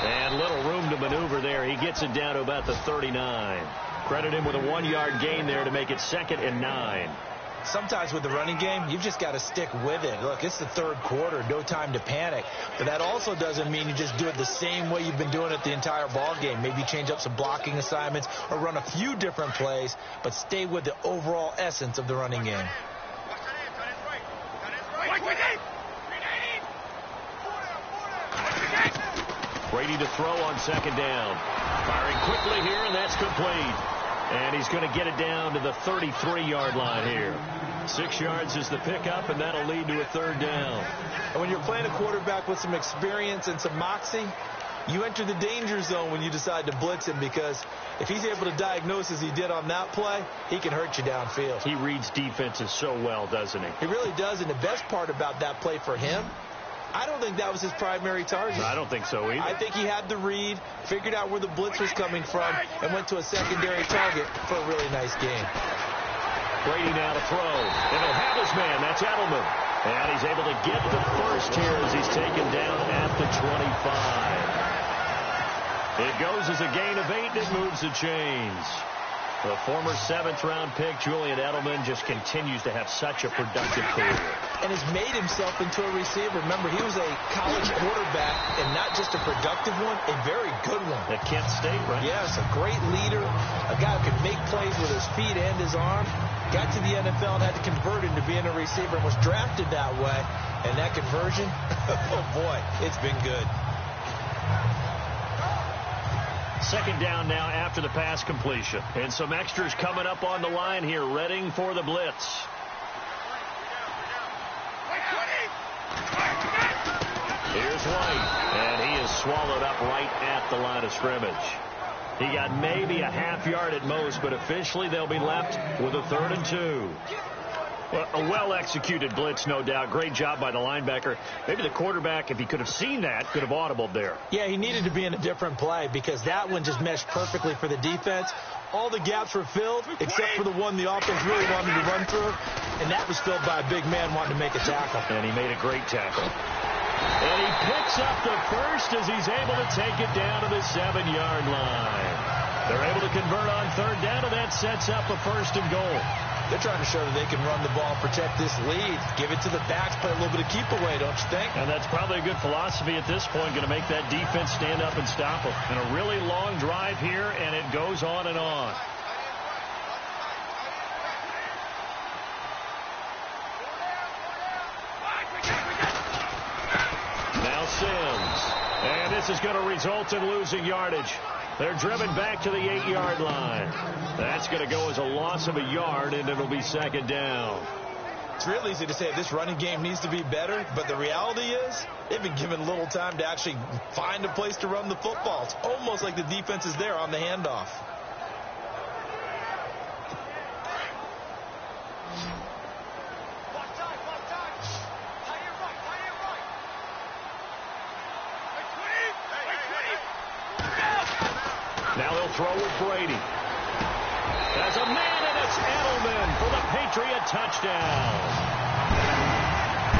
And little room to maneuver there. He gets it down to about the 39. Credit him with a 1-yard gain there to make it 2nd and 9. Sometimes with the running game, you've just got to stick with it. Look, it's the third quarter, no time to panic. But that also doesn't mean you just do it the same way you've been doing it the entire ball game. Maybe change up some blocking assignments or run a few different plays, but stay with the overall essence of the running game. Brady to throw on 2nd down. Firing quickly here, and that's complete. And he's going to get it down to the 33-yard line here. 6 yards is the pickup, and that'll lead to a 3rd down. And when you're playing a quarterback with some experience and some moxie, you enter the danger zone when you decide to blitz him, because if he's able to diagnose as he did on that play, he can hurt you downfield. He reads defenses so well, doesn't he? He really does, and the best part about that play for him, I don't think that was his primary target. I don't think so either. I think he had the read, figured out where the blitz was coming from, and went to a secondary target for a really nice game. Brady now to throw. And he'll have his man. That's Edelman. And he's able to get the first here as he's taken down at the 25. It goes as a gain of 8, and it moves the chains. The former 7th-round pick, Julian Edelman, just continues to have such a productive career. And has made himself into a receiver. Remember, he was a college quarterback, and not just a productive one, a very good one. At Kent State, right? Yes, a great leader, a guy who could make plays with his feet and his arm. Got to the NFL and had to convert into being a receiver and was drafted that way. And that conversion, oh boy, it's been good. Second down now after the pass completion. And some extras coming up on the line here, readying for the blitz. Here's White, and he is swallowed up right at the line of scrimmage. He got maybe a half yard at most, but officially they'll be left with a 3rd and 2. Well, a well-executed blitz, no doubt. Great job by the linebacker. Maybe the quarterback, if he could have seen that, could have audibled there. Yeah, he needed to be in a different play because that one just meshed perfectly for the defense. All the gaps were filled except for the one the offense really wanted to run through, and that was filled by a big man wanting to make a tackle. And he made a great tackle. And he picks up the first as he's able to take it down to the 7-yard line. They're able to convert on 3rd down, and that sets up a 1st and goal. They're trying to show that they can run the ball, protect this lead, give it to the backs, play a little bit of keep away, don't you think? And that's probably a good philosophy at this point, going to make that defense stand up and stop them. And a really long drive here, and it goes on and on. Now Sims. And this is going to result in losing yardage. They're driven back to the 8-yard line. That's going to go as a loss of a yard, and it'll be 2nd down. It's real easy to say this running game needs to be better, but the reality is they've been given little time to actually find a place to run the football. It's almost like the defense is there on the handoff. Now they'll throw with Brady. There's a man, and it's Edelman for the Patriot touchdown.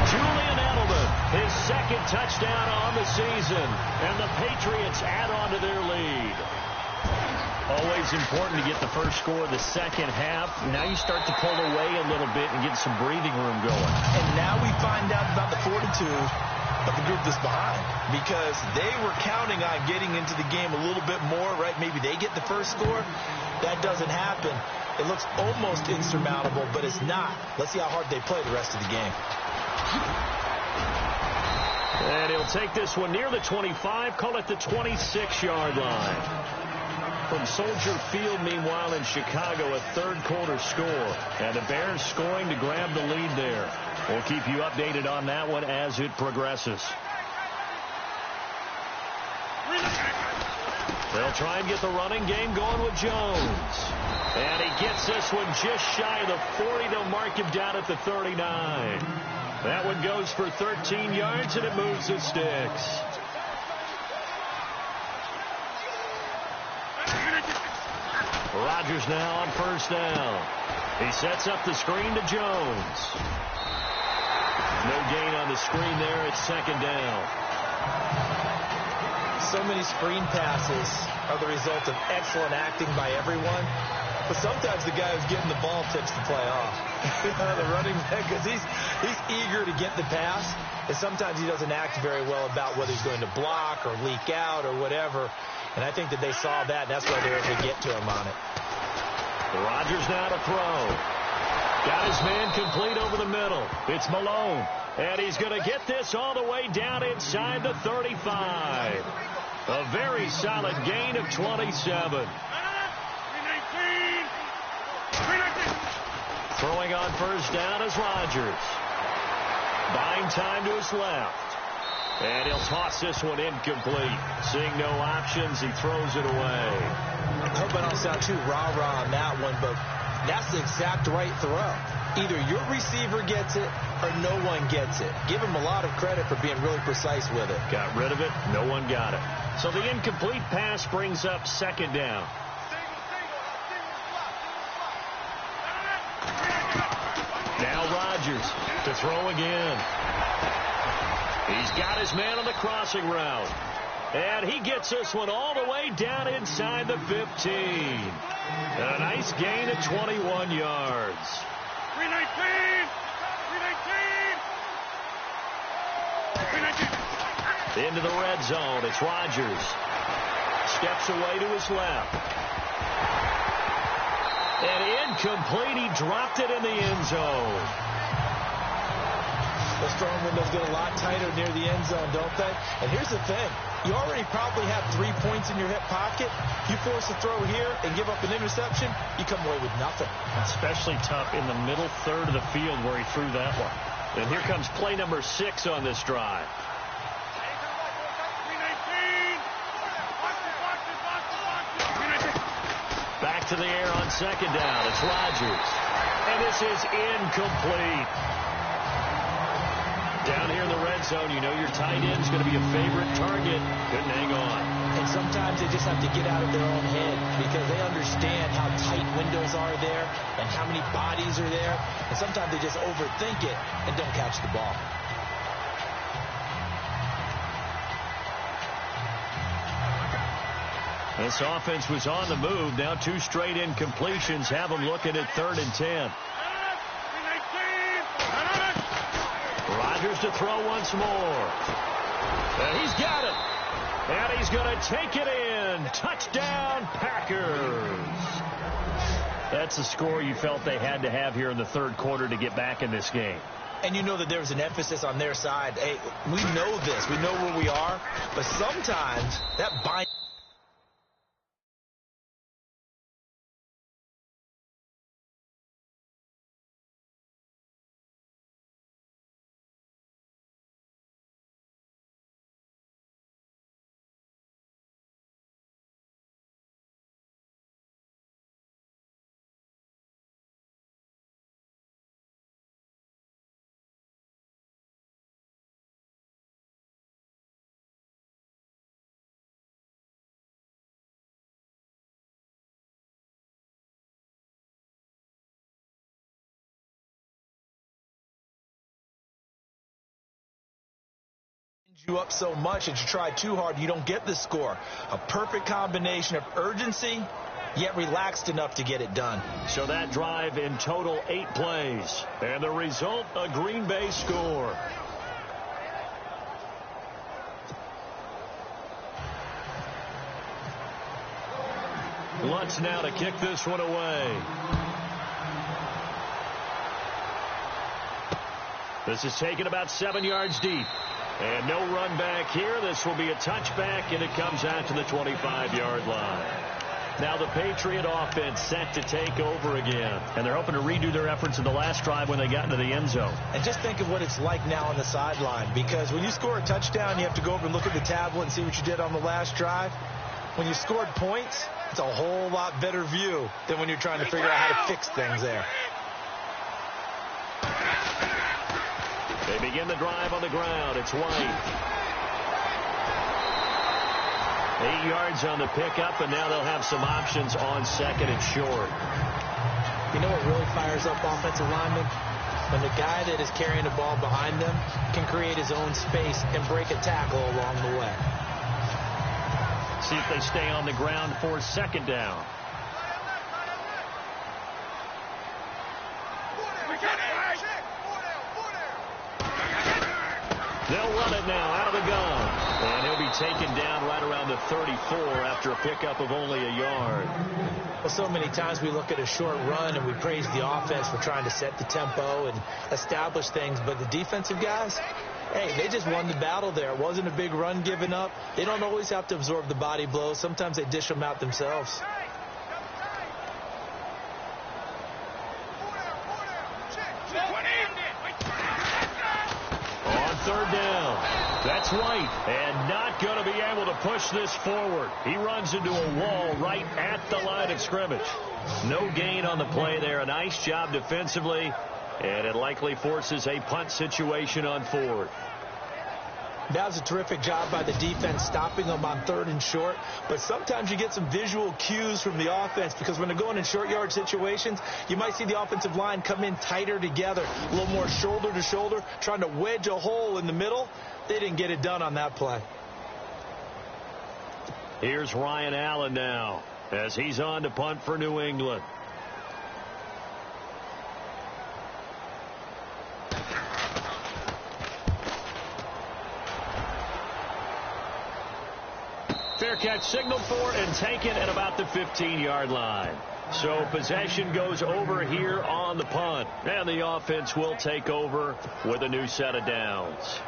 Julian Edelman, his 2nd touchdown on the season, and the Patriots add on to their lead. Always important to get the first score of the second half. Now you start to pull away a little bit and get some breathing room going. And now we find out about the fortitude of the group that's behind, because they were counting on getting into the game a little bit more, right? Maybe they get the first score. That doesn't happen. It looks almost insurmountable, but it's not. Let's see how hard they play the rest of the game. And he'll take this one near the 25, call it the 26-yard line. From Soldier Field, meanwhile, in Chicago, a 3rd quarter score. And the Bears scoring to grab the lead there. We'll keep you updated on that one as it progresses. They'll try and get the running game going with Jones. And he gets this one just shy of the 40. They'll mark him down at the 39. That one goes for 13 yards, and it moves the sticks. Rodgers now on 1st down. He sets up the screen to Jones. No gain on the screen there. It's 2nd down. So many screen passes are the result of excellent acting by everyone. But sometimes the guy who's getting the ball tips the play off. The running back, because he's eager to get the pass. And sometimes he doesn't act very well about whether he's going to block or leak out or whatever. And I think that they saw that, and that's why they were able to get to him on it. Rodgers now to throw. Got his man complete over the middle. It's Malone. And he's going to get this all the way down inside the 35. A very solid gain of 27. Throwing on 1st down is Rodgers. Buying time to his left. And he'll toss this one incomplete. Seeing no options, he throws it away. I hope I don't sound too rah-rah on that one, but that's the exact right throw. Either your receiver gets it or no one gets it. Give him a lot of credit for being really precise with it. Got rid of it. No one got it. So the incomplete pass brings up 2nd down. Now Rodgers to throw again. He's got his man on the crossing route. And he gets this one all the way down inside the 15. A nice gain of 21 yards. 319! 319! Into the red zone. It's Rodgers. Steps away to his left. And incomplete. He dropped it in the end zone. The throwing windows get a lot tighter near the end zone, don't they? And here's the thing. You already probably have 3 points in your hip pocket. You force a throw here and give up an interception, you come away with nothing. Especially tough in the middle third of the field where he threw that one. And here comes play number 6 on this drive. Back to the air on second down. It's Rodgers. And this is incomplete. Down here in the red zone, you know your tight end's going to be a favorite target. Couldn't hang on. And sometimes they just have to get out of their own head because they understand how tight windows are there and how many bodies are there. And sometimes they just overthink it and don't catch the ball. This offense was on the move. Now 2 straight incompletions have them looking at 3rd and 10. Rodgers to throw once more. And he's got it. And he's going to take it in. Touchdown, Packers. That's the score you felt they had to have here in the 3rd quarter to get back in this game. And you know that there's an emphasis on their side. Hey, we know this. We know where we are. But sometimes that binds. You up so much that you try too hard, you don't get the score. A perfect combination of urgency, yet relaxed enough to get it done. So that drive in total 8 plays. And the result, a Green Bay score. Lutz now to kick this one away. This is taken about 7 yards deep. And no run back here. This will be a touchback, and it comes out to the 25-yard line. Now the Patriot offense set to take over again. And they're hoping to redo their efforts in the last drive when they got into the end zone. And just think of what it's like now on the sideline. Because when you score a touchdown, you have to go over and look at the tablet and see what you did on the last drive. When you scored points, it's a whole lot better view than when you're trying to figure out how to fix things there. They begin the drive on the ground. It's White. 8 yards on the pickup, and now they'll have some options on 2nd and short. You know what really fires up offensive linemen? When the guy that is carrying the ball behind them can create his own space and break a tackle along the way. See if they stay on the ground for 2nd down. They'll run it now out of the gun. And he'll be taken down right around the 34 after a pickup of only a yard. Well, so many times we look at a short run and we praise the offense for trying to set the tempo and establish things. But the defensive guys, hey, they just won the battle there. It wasn't a big run given up. They don't always have to absorb the body blows. Sometimes they dish them out themselves. On 3rd down, that's White, and not going to be able to push this forward. He runs into a wall right at the line of scrimmage. No gain on the play there. A nice job defensively, and it likely forces a punt situation on 4th. That was a terrific job by the defense stopping them on 3rd and short. But sometimes you get some visual cues from the offense because when they're going in short yard situations, you might see the offensive line come in tighter together, a little more shoulder to shoulder, trying to wedge a hole in the middle. They didn't get it done on that play. Here's Ryan Allen now as he's on to punt for New England. Fair catch signaled for and taken at about the 15-yard line. So possession goes over here on the punt. And the offense will take over with a new set of downs.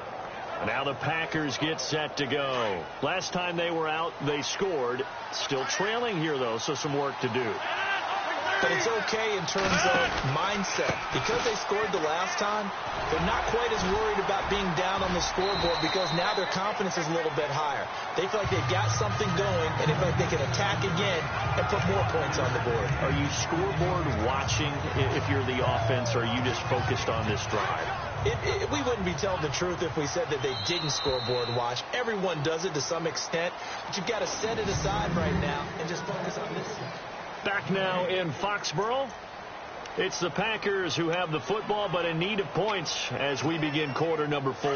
Now the Packers get set to go. Last time they were out, they scored. Still trailing here, though, so some work to do. But it's okay in terms of mindset. Because they scored the last time, they're not quite as worried about being down on the scoreboard because now their confidence is a little bit higher. They feel like they've got something going, and they feel like they can attack again and put more points on the board. Are you scoreboard watching if you're the offense, or are you just focused on this drive? We wouldn't be telling the truth if we said that they didn't scoreboard watch. Everyone does it to some extent, but you've got to set it aside right now and just focus on this. Back now in Foxborough. It's the Packers who have the football, but in need of points as we begin quarter number 4.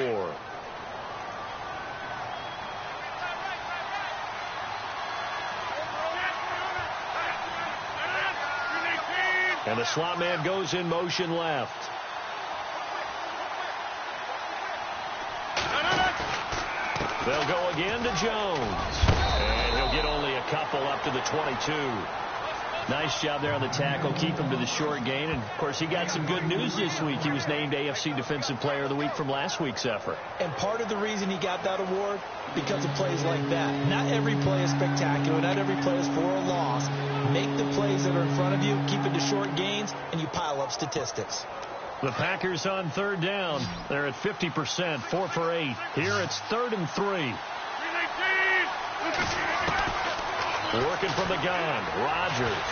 And the slot man goes in motion left. They'll go again to Jones. And he'll get only a couple up to the 22. Nice job there on the tackle. Keep him to the short gain. And, of course, he got some good news this week. He was named AFC Defensive Player of the Week from last week's effort. And part of the reason he got that award, because of plays like that. Not every play is spectacular. Not every play is for a loss. Make the plays that are in front of you, keep it to short gains, and you pile up statistics. The Packers on third down. They're at 50%, 4 for 8. Here it's 3rd and 3. Working from the gun, Rodgers.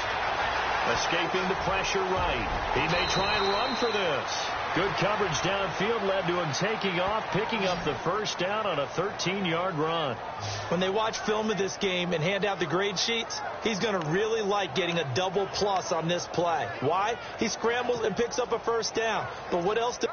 Escaping the pressure right. He may try and run for this. Good coverage downfield led to him taking off, picking up the first down on a 13-yard run. When they watch film of this game and hand out the grade sheets, he's going to really like getting a double plus on this play. Why? He scrambles and picks up a first down. But what else do...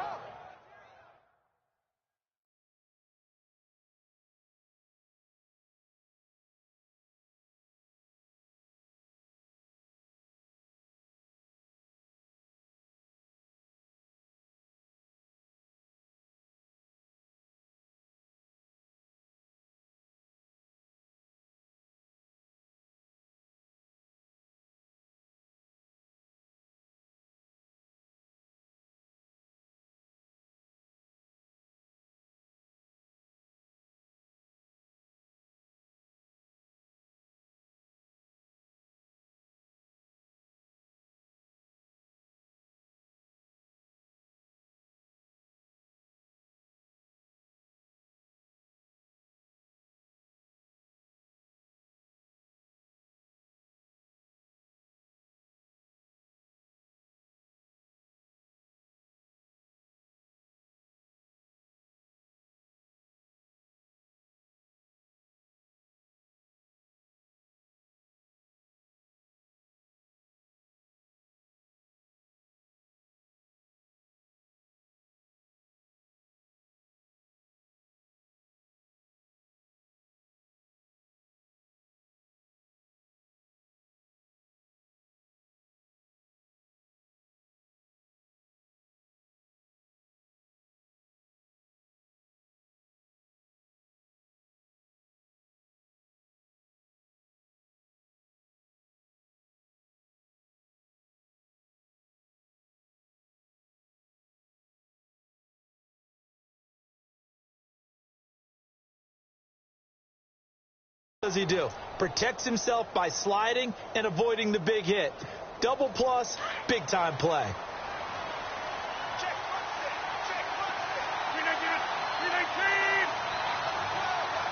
does he do? Protects himself by sliding and avoiding the big hit. Double plus, big time play.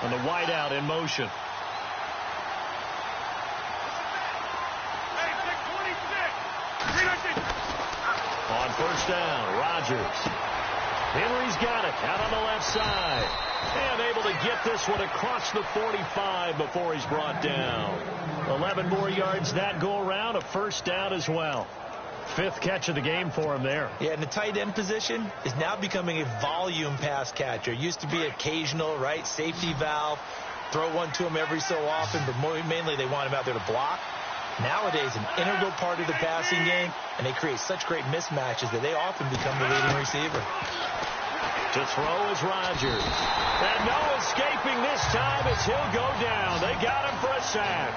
And the wideout in motion. On first down, Rodgers. Henry's got it out on the left side. And able to get this one across the 45 before he's brought down. 11 more yards that go around, a first down as well. 5th catch of the game for him there. Yeah, and the tight end position is now becoming a volume pass catcher. Used to be occasional, right? Safety valve. throw one to him every so often, but mainly they want him out there to block. Nowadays, an integral part of the passing game, and they create such great mismatches that they often become the leading receiver. To throw is Rodgers. And no escaping this time as he'll go down. They got him for a sack.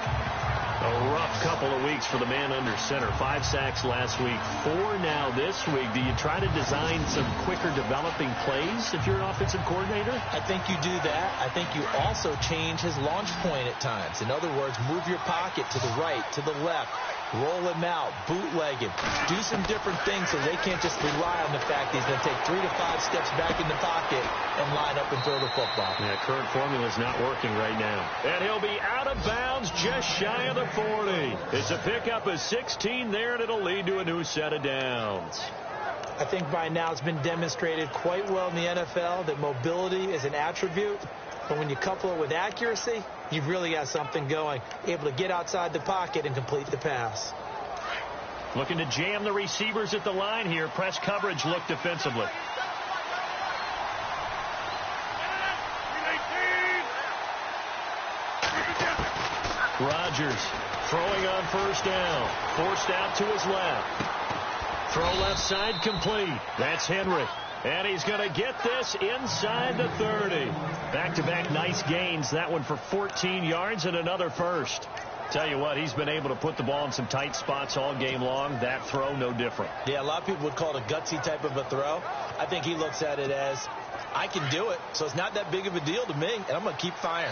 A rough couple of weeks for the man under center. 5 sacks last week, 4 now this week. Do you try to design some quicker developing plays if you're an offensive coordinator? I think you do that. I think you also change his launch point at times. In other words, move your pocket to the right, to the left, roll him out, bootleg him, do some different things so they can't just rely on the fact that he's going to take 3 to 5 steps back in the pocket and line up and throw the football. Yeah, current formula is not working right now. And he'll be out of bounds just shy of the 40. It's a pickup of 16 there, and it'll lead to a new set of downs. I think by now it's been demonstrated quite well in the NFL that mobility is an attribute. But when you couple it with accuracy, you've really got something going. Able to get outside the pocket and complete the pass. Looking to jam the receivers at the line here. Press coverage look defensively. Rodgers throwing on first down. Forced out to his left. Throw left side complete. That's Henry. And he's going to get this inside the 30. Back-to-back nice gains. That one for 14 yards and another first. Tell you what, he's been able to put the ball in some tight spots all game long. That throw, no different. Yeah, a lot of people would call it a gutsy type of a throw. I think he looks at it as, I can do it, so it's not that big of a deal to me, and I'm going to keep firing.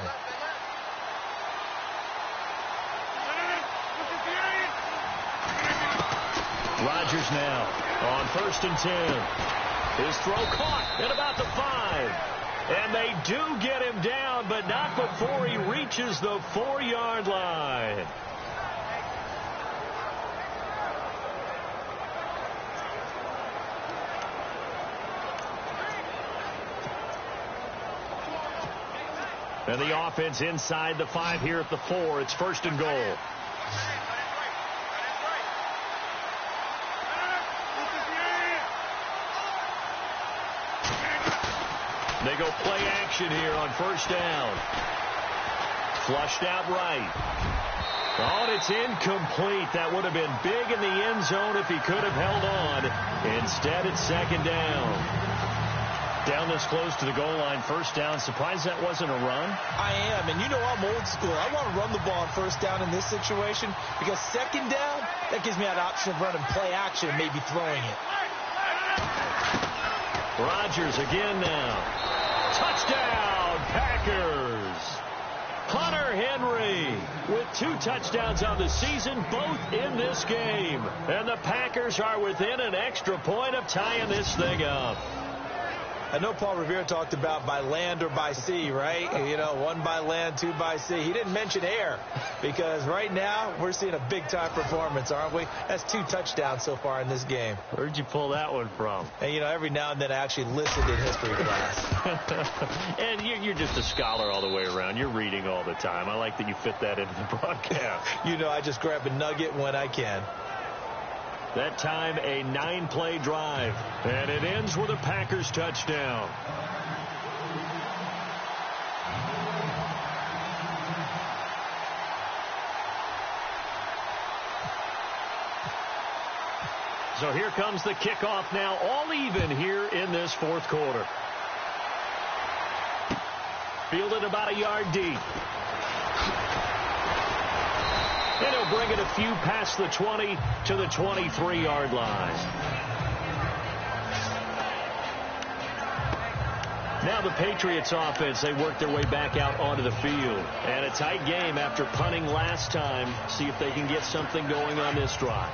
Rodgers now on 1st and 10. His throw caught at about the 5. And they do get him down, but not before he reaches the 4-yard line. And the offense inside the 5 here at the 4. It's 1st and goal. They go play action here on 1st down. Flushed out right. Oh, and it's incomplete. That would have been big in the end zone if he could have held on. Instead, it's 2nd down. Down this close to the goal line, 1st down. Surprised that wasn't a run? I am, and you know I'm old school. I want to run the ball on 1st down in this situation because 2nd down, that gives me that option of running play action and maybe throwing it. Rodgers again now. Touchdown, Packers. Hunter Henry with 2 touchdowns on the season, both in this game. And the Packers are within an extra point of tying this thing up. I know Paul Revere talked about by land or by sea, right? You know, 1 by land, 2 by sea. He didn't mention air because right now we're seeing a big-time performance, aren't we? That's 2 touchdowns so far in this game. Where'd you pull that one from? And, you know, every now and then I actually listened in history class. And you're just a scholar all the way around. You're reading all the time. I like that you fit that into the broadcast. You know, I just grab a nugget when I can. That time, a 9-play drive. And it ends with a Packers touchdown. So here comes the kickoff now, all even here in this 4th quarter. Fielded about a yard deep. And he'll bring it a few past the 20 to the 23-yard line. Now the Patriots offense, they work their way back out onto the field. And a tight game after punting last time. See if they can get something going on this drive.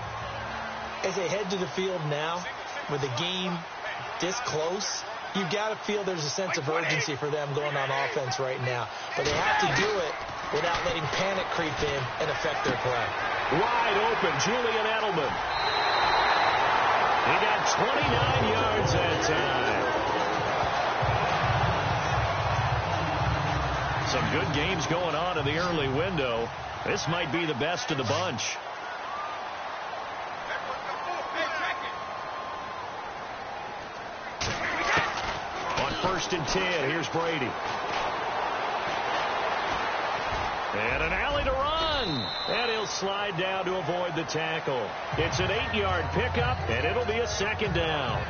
As they head to the field now, with the game this close, you've got to feel there's a sense of urgency for them going on offense right now. But they have to do it without letting panic creep in and affect their play. Wide open, Julian Edelman. He got 29 yards that time. Some good games going on in the early window. This might be the best of the bunch. On 1st and 10, here's Brady. And an alley to run. And he'll slide down to avoid the tackle. It's an 8-yard pickup, and it'll be a second down.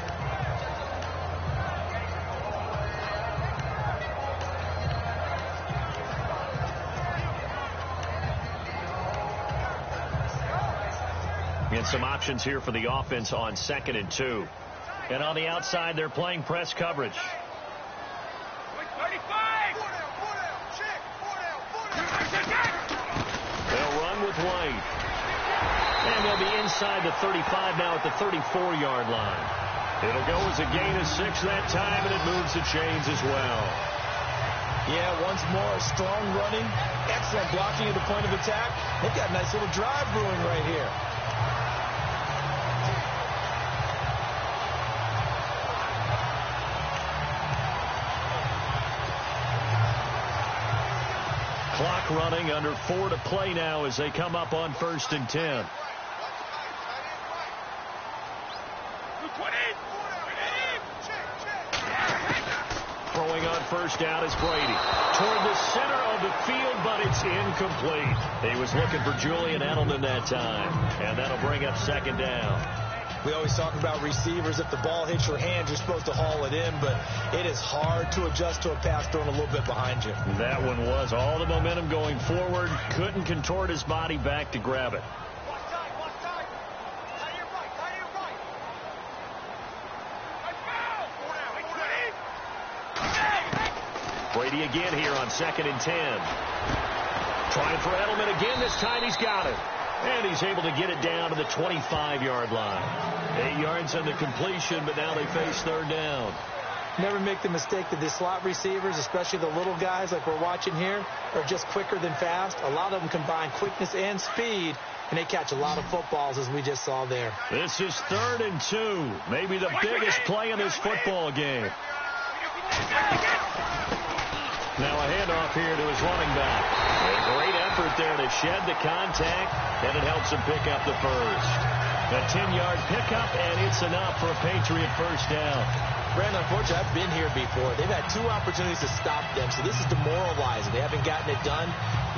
And some options here for the offense on 2nd and 2. And on the outside, they're playing press coverage. They'll run with White. And they'll be inside the 35 now at the 34-yard line. It'll go as a gain of 6 that time, and it moves the chains as well. Yeah, once more, strong running, excellent blocking at the point of attack. They've got a nice little drive brewing right here. Clock running, under 4 to play now as they come up on 1st and 10. Throwing on 1st down is Brady. Toward the center of the field, but it's incomplete. He was looking for Julian Edelman that time, and that'll bring up 2nd down. We always talk about receivers. If the ball hits your hand, you're supposed to haul it in, but it is hard to adjust to a pass thrown a little bit behind you. That one was all the momentum going forward. Couldn't contort his body back to grab it. Brady again here on 2nd and 10. Trying for Edelman again. This time he's got it. And he's able to get it down to the 25-yard line. 8 yards on the completion, but now they face 3rd down. Never make the mistake that the slot receivers, especially the little guys like we're watching here, are just quicker than fast. A lot of them combine quickness and speed, and they catch a lot of footballs, as we just saw there. This is 3rd and 2. Maybe the biggest play in this football game. Now a handoff here to his running back. A great effort there to shed the contact, and it helps him pick up the first. A 10-yard pickup, and it's enough for a Patriot 1st down. Brandon, unfortunately, I've been here before. They've had 2 opportunities to stop them, so this is demoralizing. They haven't gotten it done.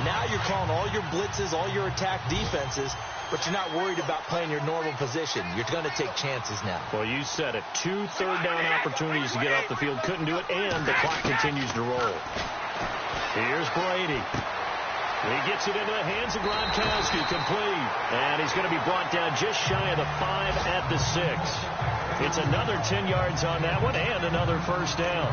Now you're calling all your blitzes, all your attack defenses, but you're not worried about playing your normal position. You're going to take chances now. Well, you said it. 2 third-down opportunities to get off the field. Couldn't do it, and the clock continues to roll. Here's Brady. He gets it into the hands of Gronkowski, complete. And he's going to be brought down just shy of the 5 at the 6. It's another 10 yards on that one, and another 1st down.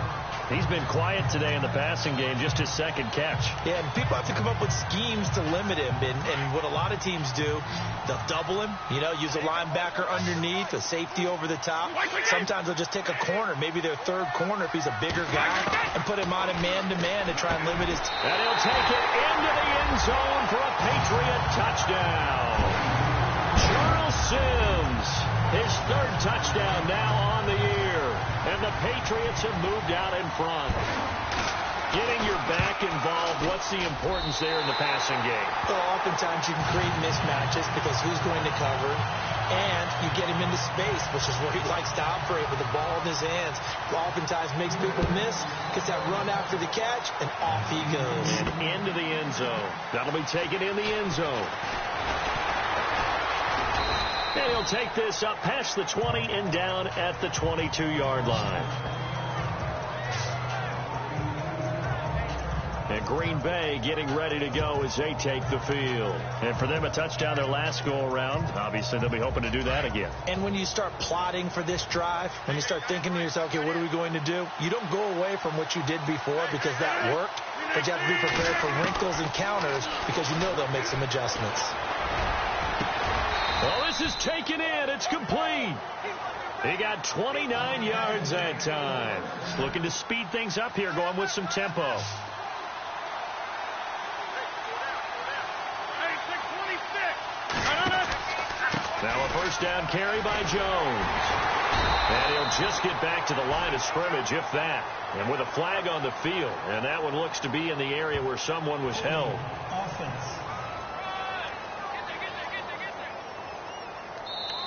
He's been quiet today in the passing game, just his 2nd catch. Yeah, and people have to come up with schemes to limit him. And what a lot of teams do, they'll double him, use a linebacker underneath, a safety over the top. Sometimes they'll just take a corner, maybe their 3rd corner if he's a bigger guy, and put him on a man-to-man to try and limit his... And he'll take it into the end zone for a Patriot touchdown. Charles Sims, his 3rd touchdown now on the year. And the Patriots have moved out in front. Getting your back involved, what's the importance there in the passing game? Well, oftentimes you can create mismatches because who's going to cover, and you get him into space, which is where he likes to operate with the ball in his hands. Oftentimes makes people miss, gets that run after the catch, and off he goes. And into the end zone. That'll be taken in the end zone. And he'll take this up past the 20 and down at the 22-yard line. And Green Bay getting ready to go as they take the field. And for them, a touchdown their last go-around. Obviously, they'll be hoping to do that again. And when you start plotting for this drive, when you start thinking to yourself, okay, what are we going to do? You don't go away from what you did before because that worked. But you have to be prepared for wrinkles and counters because you know they'll make some adjustments. Well, this is taken in. It's complete. He got 29 yards that time. Looking to speed things up here, going with some tempo. Now a 1st down carry by Jones. And he'll just get back to the line of scrimmage, if that. And with a flag on the field. And that one looks to be in the area where someone was held. Offense.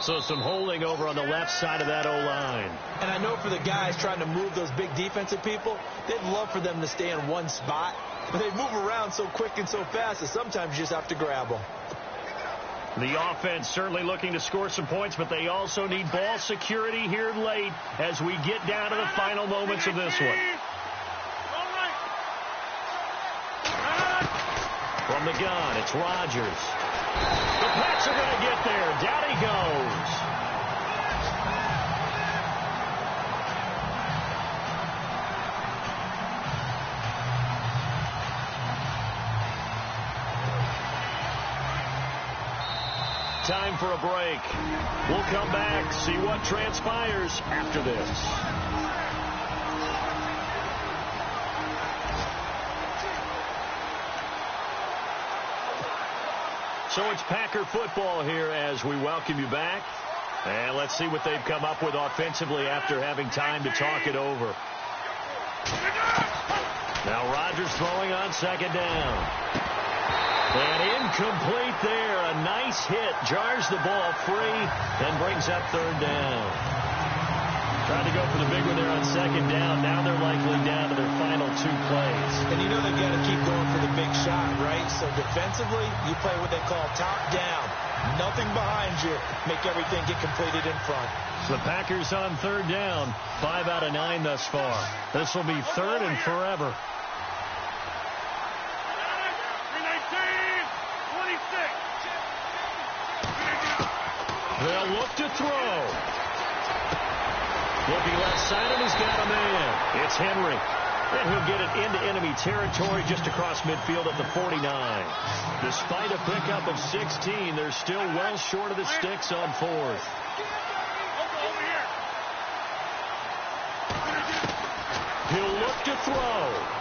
So some holding over on the left side of that O-line. And I know for the guys trying to move those big defensive people, they'd love for them to stay in one spot. but they move around so quick and so fast that sometimes you just have to grab them. The offense certainly looking to score some points, but they also need ball security here late as we get down to the final moments of this one. From the gun, it's Rodgers. The Pats are going to get there. Down he goes. Time for a break. We'll come back, see what transpires after this. So it's Packer football here as we welcome you back. And let's see what they've come up with offensively after having time to talk it over. Now Rodgers throwing on second down. And incomplete there. A nice hit. Jars the ball free and brings up third down. Trying to go for the big one there on second down. Now they're likely down to their final 2 plays. And you know they've got to keep going for the big shot, right? So defensively, you play what they call top down. Nothing behind you. Make everything get completed in front. So the Packers on third down. 5 out of 9 thus far. This will be third and forever. They'll look to throw. Looking left side, and he's got a man. It's Henry. And he'll get it into enemy territory just across midfield at the 49. Despite a pickup of 16, they're still well short of the sticks on fourth. He'll look to throw.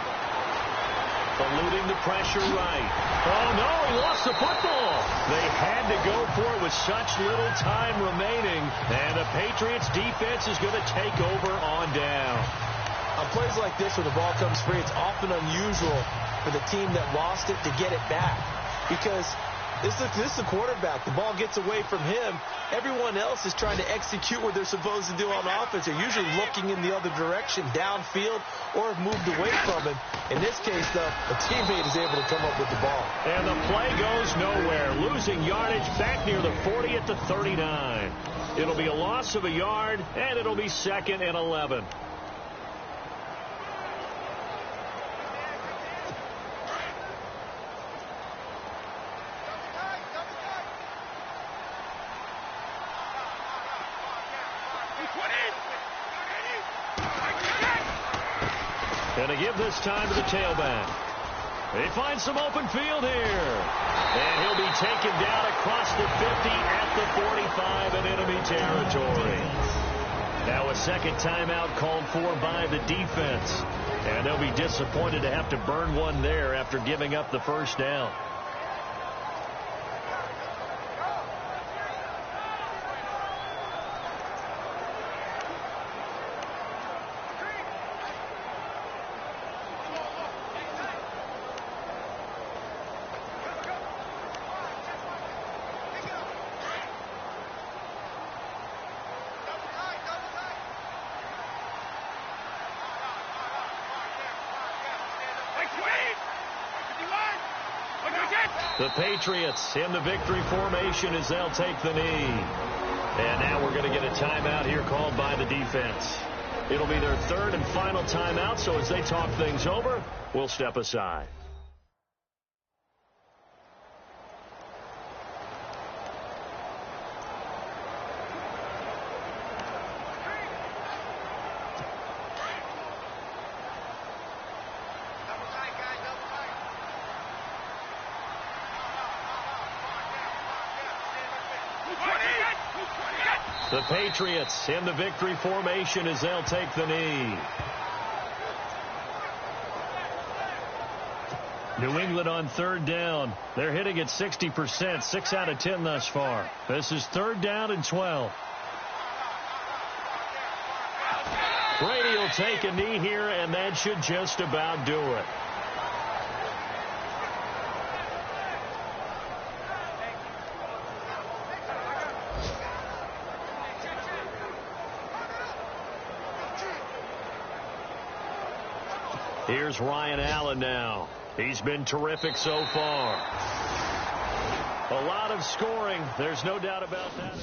Eluding the pressure right. Oh, no, he lost the football. They had to go for it with such little time remaining. And the Patriots defense is going to take over on down. On plays like this where the ball comes free, it's often unusual for the team that lost it to get it back. Because this is the quarterback. The ball gets away from him. Everyone else is trying to execute what they're supposed to do on offense. They're usually looking in the other direction, downfield, or have moved away from him. In this case, though, a teammate is able to come up with the ball. And the play goes nowhere. Losing yardage back near the 40 at the 39. It'll be a loss of a yard, and it'll be 2nd and 11. And to give this time to the tailback. They find some open field here. And he'll be taken down across the 50 at the 45 in enemy territory. Now a second timeout called for by the defense. And they'll be disappointed to have to burn one there after giving up the first down. The Patriots in the victory formation as they'll take the knee. And now we're going to get a timeout here called by the defense. It'll be their third and final timeout, so as they talk things over, we'll step aside. The Patriots in the victory formation as they'll take the knee. New England on third down. They're hitting at 60%, 6 out of 10 thus far. This is 3rd down and 12. Brady will take a knee here, and that should just about do it. Here's Ryan Allen now. He's been terrific so far. A lot of scoring. There's no doubt about that.